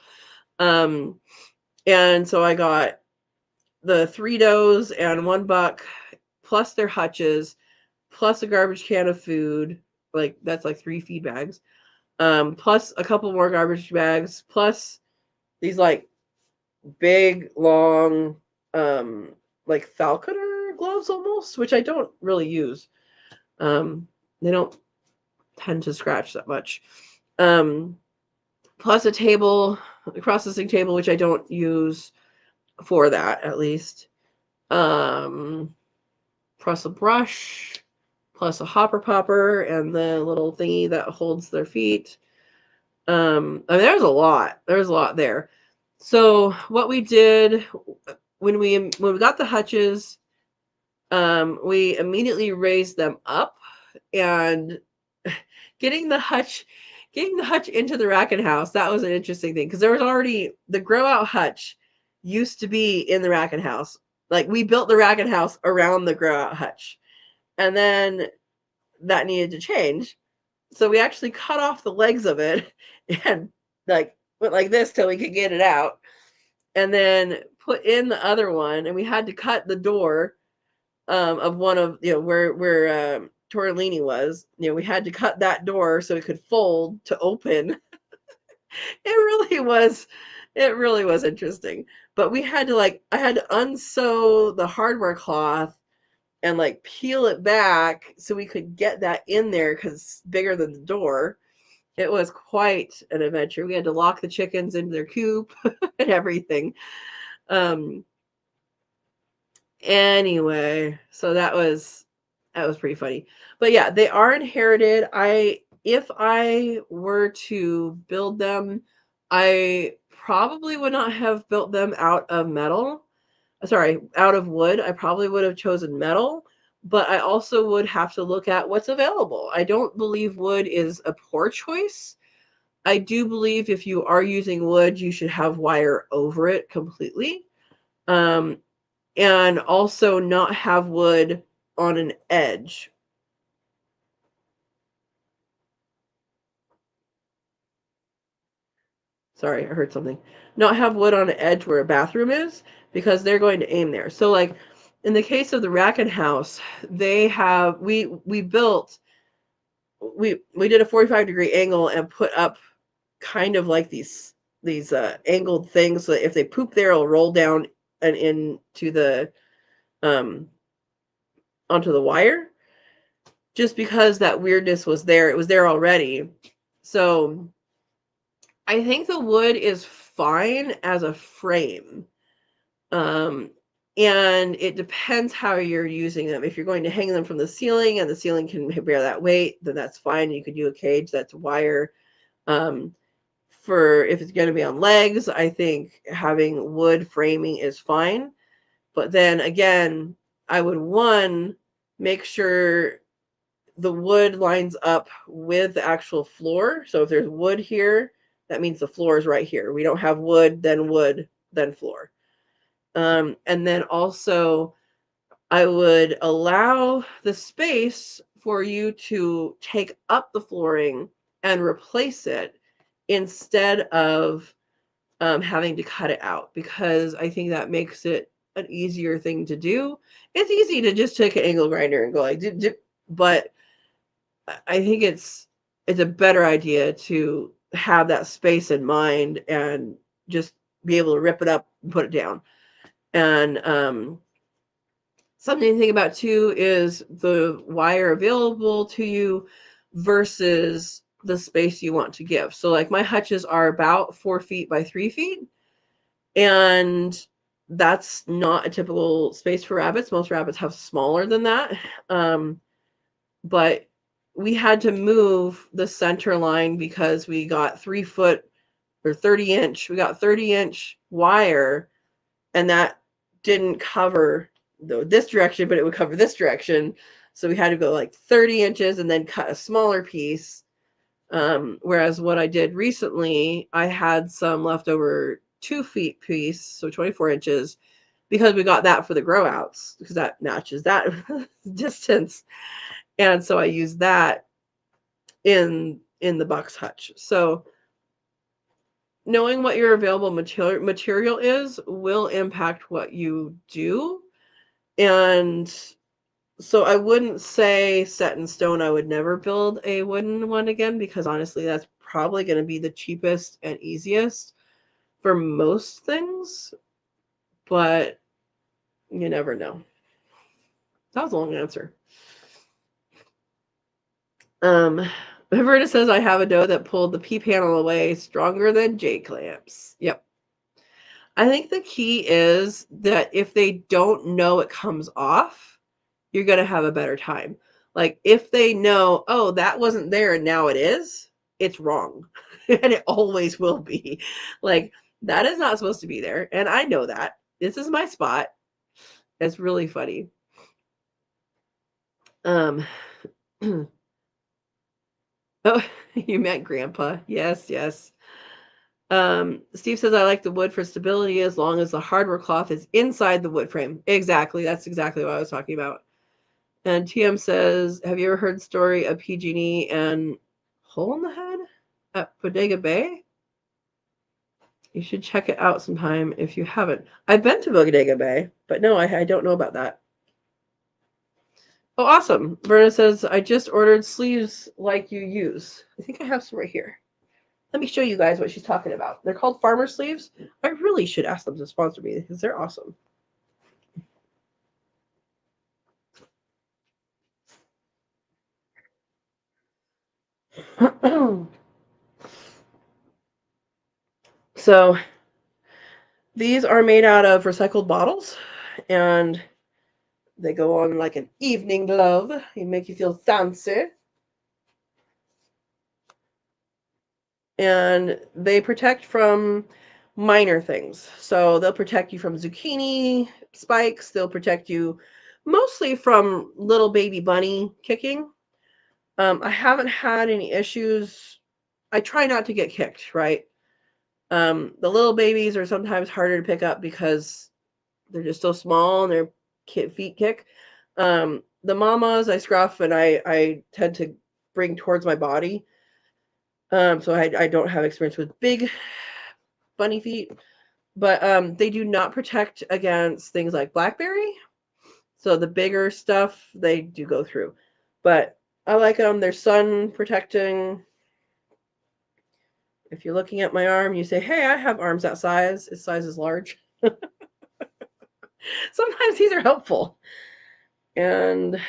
And so I got the 3 does and 1 buck, plus their hutches, plus a garbage can of food. Like, that's like 3 feed bags. Plus a couple more garbage bags, plus these like big, long, like falconer gloves almost, which I don't really use. They don't tend to scratch that much. Plus a processing table, which I don't use for that, at least. Plus a brush, plus a hopper popper, and the little thingy that holds their feet. I mean, there's a lot. There's a lot there. So what we did when we got the hutches, we immediately raised them up, and getting the hutch into the racket house, that was an interesting thing, because there was already the grow out hutch used to be in the racket house. Like, we built the racket house around the grow out hutch, and then that needed to change. So we actually cut off the legs of it and like went like this till we could get it out, and then put in the other one, and we had to cut the door of one of, where Tortellini was. We had to cut that door so it could fold to open. It really was interesting. But we had to, like, I had to unsew the hardware cloth and like peel it back so we could get that in there because it's bigger than the door. It was quite an adventure. We had to lock the chickens into their coop and everything. Um, anyway, so that was pretty funny. But yeah, they are inherited. If I were to build them, I probably would not have built them out of metal. Sorry, out of wood. I probably would have chosen metal, but I also would have to look at what's available. I don't believe wood is a poor choice. I do believe if you are using wood, you should have wire over it completely. Um, and also not have wood on an edge. Sorry, I heard something. Not have wood on an edge where a bathroom is, because they're going to aim there. So, like, in the case of the Racken house, they have we built we did a 45-degree angle and put up kind of like these angled things so that if they poop there, it'll roll down and into the um onto the wire, just because that weirdness was there. It was there already. So I think the wood is fine as a frame. Um, and it depends how you're using them. If you're going to hang them from the ceiling and the ceiling can bear that weight, then that's fine. You could do a cage that's wire. Um, for if it's going to be on legs, I think having wood framing is fine. But then again, I would make sure the wood lines up with the actual floor. So if there's wood here, that means the floor is right here. We don't have wood, then floor. And then also, I would allow the space for you to take up the flooring and replace it instead of having to cut it out, because I think that makes it an easier thing to do. It's easy to just take an angle grinder and go like, but I think it's a better idea to have that space in mind and just be able to rip it up and put it down. And something to think about too is the wire available to you versus the space you want to give. So like my hutches are about 4 feet by 3 feet, and that's not a typical space for rabbits. Most rabbits have smaller than that. But we had to move the center line because we got 3 foot or 30-inch. We got 30-inch wire, and that didn't cover this direction, but it would cover this direction. So we had to go like 30 inches and then cut a smaller piece. Whereas what I did recently, I had some leftover 2 feet piece, so 24 inches, because we got that for the grow outs, because that matches that distance. And so I used that in the buck's hutch. So knowing what your available material is will impact what you do. And so I wouldn't say set in stone I would never build a wooden one again, because honestly that's probably going to be the cheapest and easiest for most things, but you never know. That was a long answer. Roberta says I have a doe that pulled the P panel away stronger than J clamps. Yep. I think the key is that if they don't know it comes off, you're going to have a better time. Like if they know, oh, that wasn't there and now it is, it's wrong. And it always will be. Like that is not supposed to be there. And I know that. This is my spot. It's really funny. Um, oh, you meant grandpa. Yes, yes. Steve says, I like the wood for stability as long as the hardware cloth is inside the wood frame. Exactly. That's exactly what I was talking about. And TM says, have you ever heard the story of PG&E and Hole in the Head at Bodega Bay? You should check it out sometime if you haven't. I've been to Bodega Bay, but no, I don't know about that. Oh, awesome. Verna says, I just ordered sleeves like you use. I think I have some right here. Let me show you guys what she's talking about. They're called farmer sleeves. I really should ask them to sponsor me because they're awesome. So these are made out of recycled bottles, and they go on like an evening glove. They make you feel fancy. And they protect from minor things. So they'll protect you from zucchini spikes. They'll protect you mostly from little baby bunny kicking. I haven't had any issues. I try not to get kicked, right? The little babies are sometimes harder to pick up because they're just so small and their feet kick. The mamas I scruff and I tend to bring towards my body. So I don't have experience with big bunny feet, but they do not protect against things like blackberry. So the bigger stuff they do go through, but I like them. They're sun protecting. If you're looking at my arm, you say, "Hey, I have arms that size. Its size is large." Sometimes these are helpful. And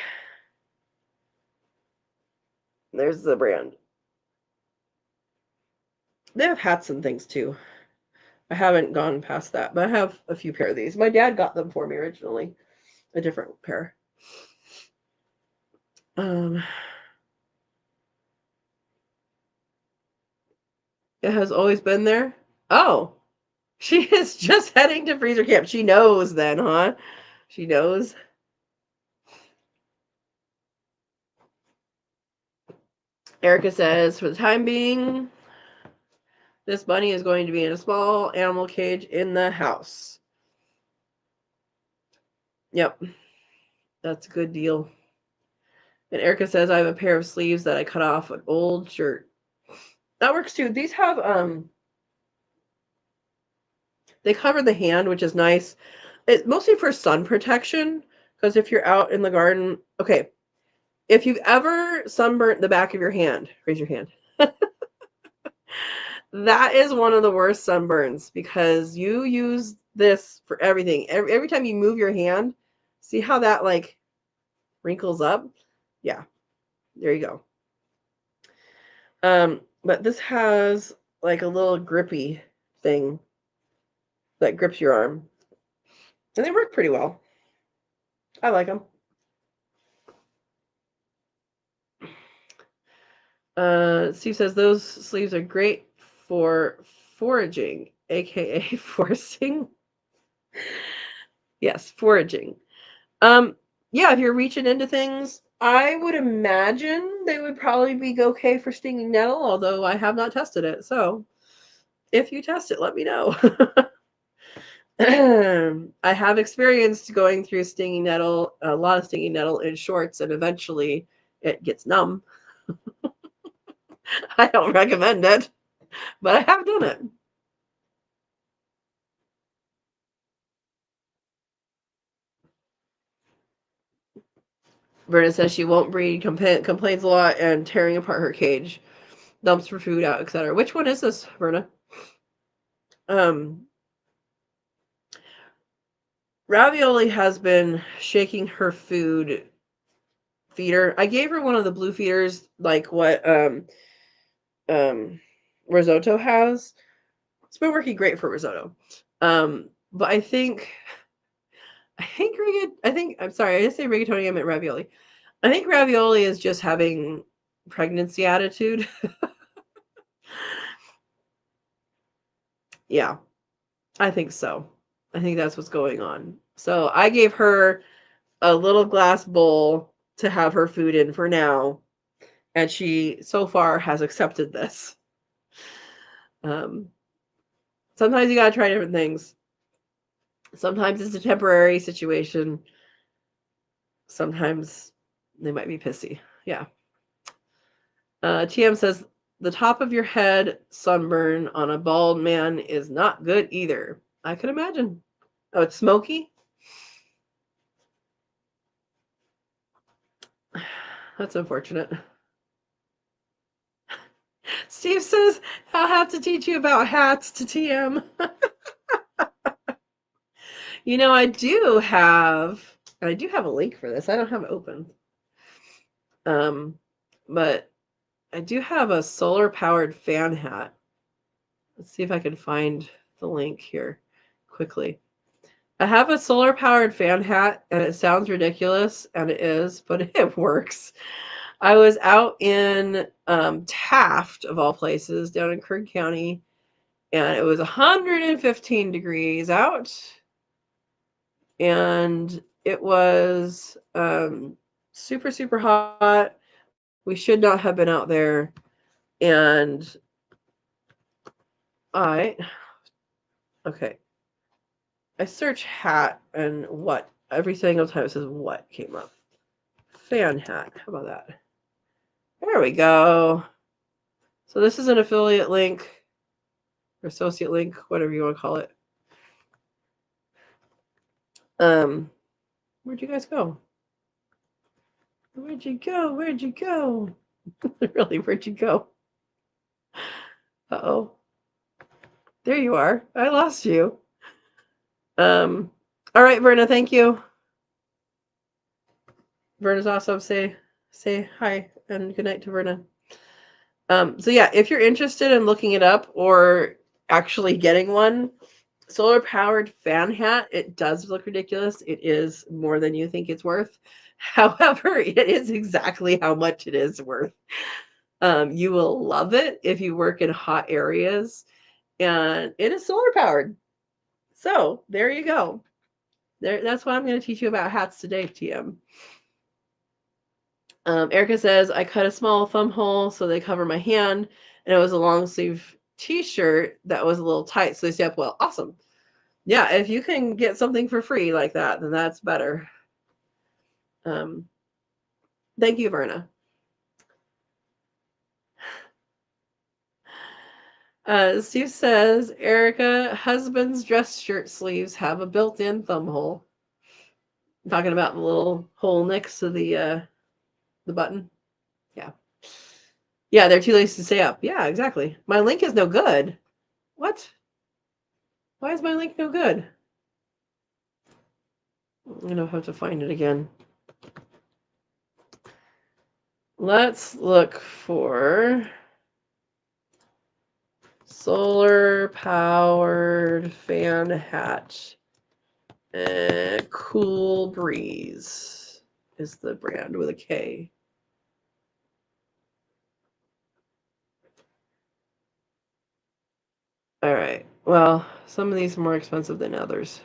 there's the brand. They have hats and things too. I haven't gone past that, but I have a few pair of these. My dad got them for me originally, a different pair. Um, it has always been there. Oh, she is just heading to freezer camp. She knows then, huh? She knows. Erica says, for the time being, this bunny is going to be in a small animal cage in the house. Yep, that's a good deal. And Erica says, I have a pair of sleeves that I cut off an old shirt. That works too. These have they cover the hand, which is nice. It's mostly for sun protection, because if you're out in the garden, okay, if you've ever sunburnt the back of your hand, raise your hand. That is one of the worst sunburns because you use this for everything. Every time you move your hand, see how that like wrinkles up? Yeah, there you go. But this has like a little grippy thing that grips your arm. And they work pretty well. I like them. Steve says those sleeves are great for foraging, aka forcing. Yes, foraging. Um, yeah, if you're reaching into things, I would imagine they would probably be okay for stinging nettle, although I have not tested it. So if you test it, let me know. I have experienced going through stinging nettle, a lot of stinging nettle in shorts, and eventually it gets numb. I don't recommend it, but I have done it. Verna says she won't breed, complains a lot, and tearing apart her cage, dumps her food out, etc. Which one is this, Verna? Um, Ravioli has been shaking her food feeder. I gave her one of the blue feeders, like what um risotto has. It's been working great for risotto. But I'm sorry, I didn't say rigatoni, I meant ravioli. I think ravioli is just having pregnancy attitude. Yeah, I think so. I think that's what's going on. So I gave her a little glass bowl to have her food in for now, and she so far has accepted this. Sometimes you gotta try different things. Sometimes it's a temporary situation. Sometimes they might be pissy. Yeah. TM says the top of your head sunburn on a bald man is not good either. I can imagine. Oh, it's smoky? That's unfortunate. Steve says, I'll have to teach you about hats to TM. You know, I do have a link for this. I don't have it open. But I do have a solar powered fan hat. Let's see if I can find the link here quickly. I have a solar powered fan hat, and it sounds ridiculous, and it is, but it works. I was out in Taft, of all places, down in Kern County, and it was 115 degrees out, and it was super, super hot. We should not have been out there, and okay. I search hat, and what? Every single time it says what came up. Fan hat. How about that? There we go. So this is an affiliate link, or associate link, whatever you want to call it. Where'd you guys go? Where'd you go? Where'd you go? Really, where'd you go? Uh-oh. There you are. I lost you. All right, Verna, thank you. Verna's awesome. Say hi and good night to Verna. So yeah, if you're interested in looking it up or actually getting one, solar powered fan hat, it does look ridiculous. It is more than you think it's worth. However, it is exactly how much it is worth. You will love it if you work in hot areas, and it is solar powered. So there you go. That's why I'm going to teach you about hats today, TM. Erica says, I cut a small thumb hole so they cover my hand, and it was a long sleeve t-shirt that was a little tight, so they stay up well. Awesome. Yeah, if you can get something for free like that, then that's better. Thank you, Verna. Steve says, Erica, husband's dress shirt sleeves have a built-in thumb hole. I'm talking about the little hole next to the button. Yeah. Yeah, they're too lazy to stay up. Yeah, exactly. My link is no good. What? Why is my link no good? I'm going to have to find it again. Let's look for solar powered fan hat. Cool Breeze is the brand with a K. All right. Well, some of these are more expensive than others.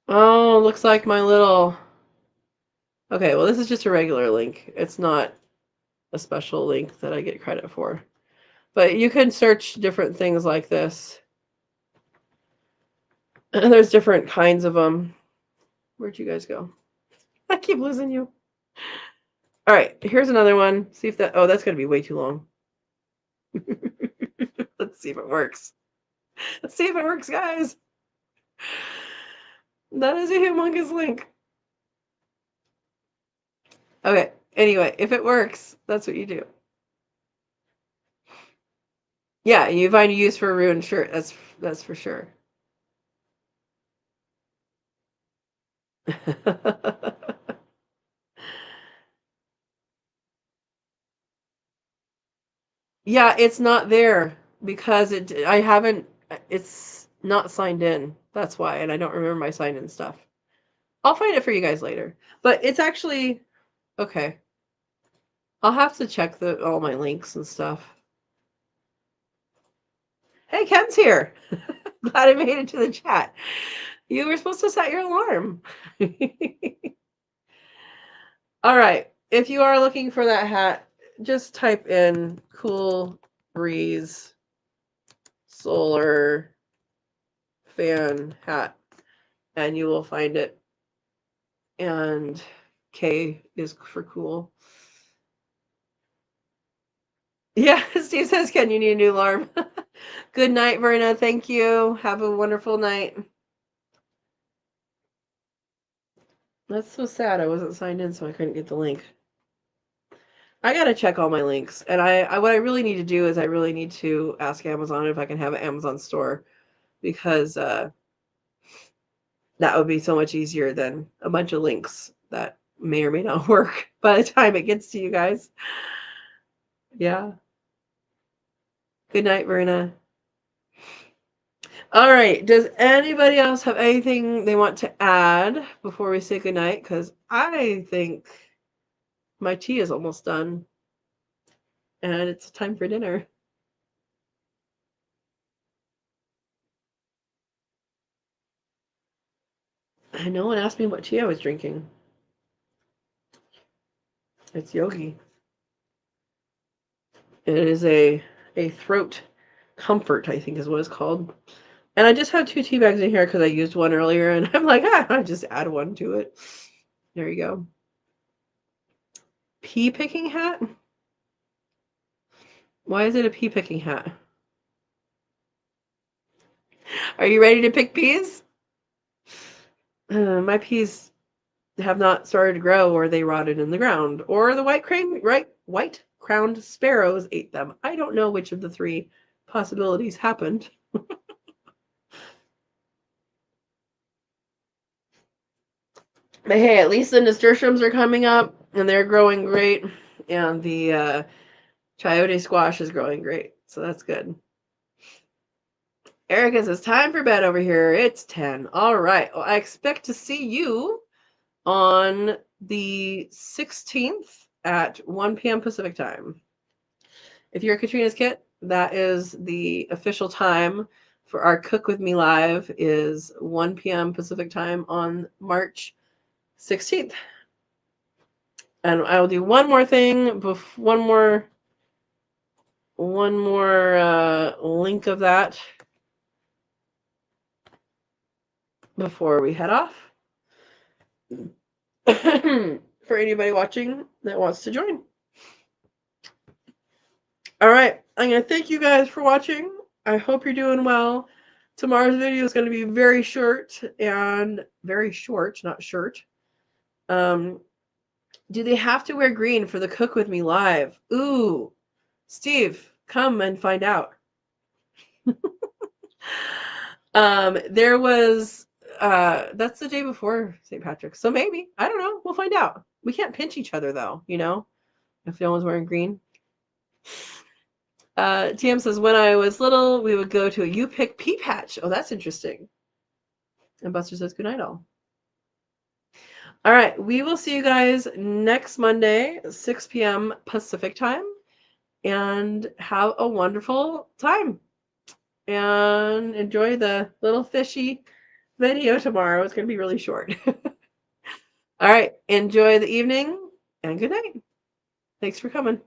Oh, looks like my little... Okay, well, this is just a regular link. It's not a special link that I get credit for. But you can search different things like this. And there's different kinds of them. Where'd you guys go? I keep losing you. All right, here's another one. See if that... Oh, that's going to be way too long. Let's see if it works. Let's see if it works, guys. That is a humongous link. Okay, anyway, if it works, that's what you do. Yeah, you find a use for a ruined shirt. That's for sure. Yeah, it's not there because it's not signed in. That's why, and I don't remember my sign-in stuff. I'll find it for you guys later. But it's actually okay. I'll have to check all my links and stuff. Hey, Ken's here. Glad I made it to the chat. You were supposed to set your alarm. All right. If you are looking for that hat, just type in cool breeze solar fan hat and you will find it. And K is for cool. Yeah, Steve says, Ken, you need a new alarm. Good night, Verna. Thank you. Have a wonderful night. That's so sad. I wasn't signed in, so I couldn't get the link. I gotta check all my links. And what I really need to do is I really need to ask Amazon if I can have an Amazon store, because that would be so much easier than a bunch of links that may or may not work by the time it gets to you guys. Yeah. Good night, Verna. All right. Does anybody else have anything they want to add before we say goodnight? Because I think my tea is almost done and it's time for dinner. And no one asked me what tea I was drinking. It's yogi. It is a throat comfort, I think is what it's called. And I just have 2 tea bags in here because I used one earlier, and I'm like, I'll just add one to it. There you go. Pea picking hat? Why is it a pea picking hat? Are you ready to pick peas? My peas have not started to grow, or they rotted in the ground, or the white-crowned sparrows ate them. I don't know which of the 3 possibilities happened. But hey, at least the nasturtiums are coming up, and they're growing great, and the chayote squash is growing great, so that's good. Erica says, time for bed over here. It's 10. All right. Well, I expect to see you on the 16th at 1 p.m. Pacific time. If you're Katrina's Kit, that is the official time for our Cook With Me Live is 1 p.m. Pacific time on March 16th. And I will do one more thing, one more link of that before we head off. For anybody watching that wants to join. All right. I'm going to thank you guys for watching. I hope you're doing well. Tomorrow's video is going to be very short and very short, not shirt. Do they have to wear green for the Cook With Me Live? Ooh, Steve, come and find out. There was, that's the day before St. Patrick's. So maybe, I don't know. We'll find out. We can't pinch each other though, you know, if no one's wearing green. TM says, when I was little, we would go to a You Pick pea patch. Oh, that's interesting. And Buster says, good night all. All right. We will see you guys next Monday, 6 p.m. Pacific time. And have a wonderful time. And enjoy the little fishy video tomorrow. It's going to be really short. All right. Enjoy the evening and good night. Thanks for coming.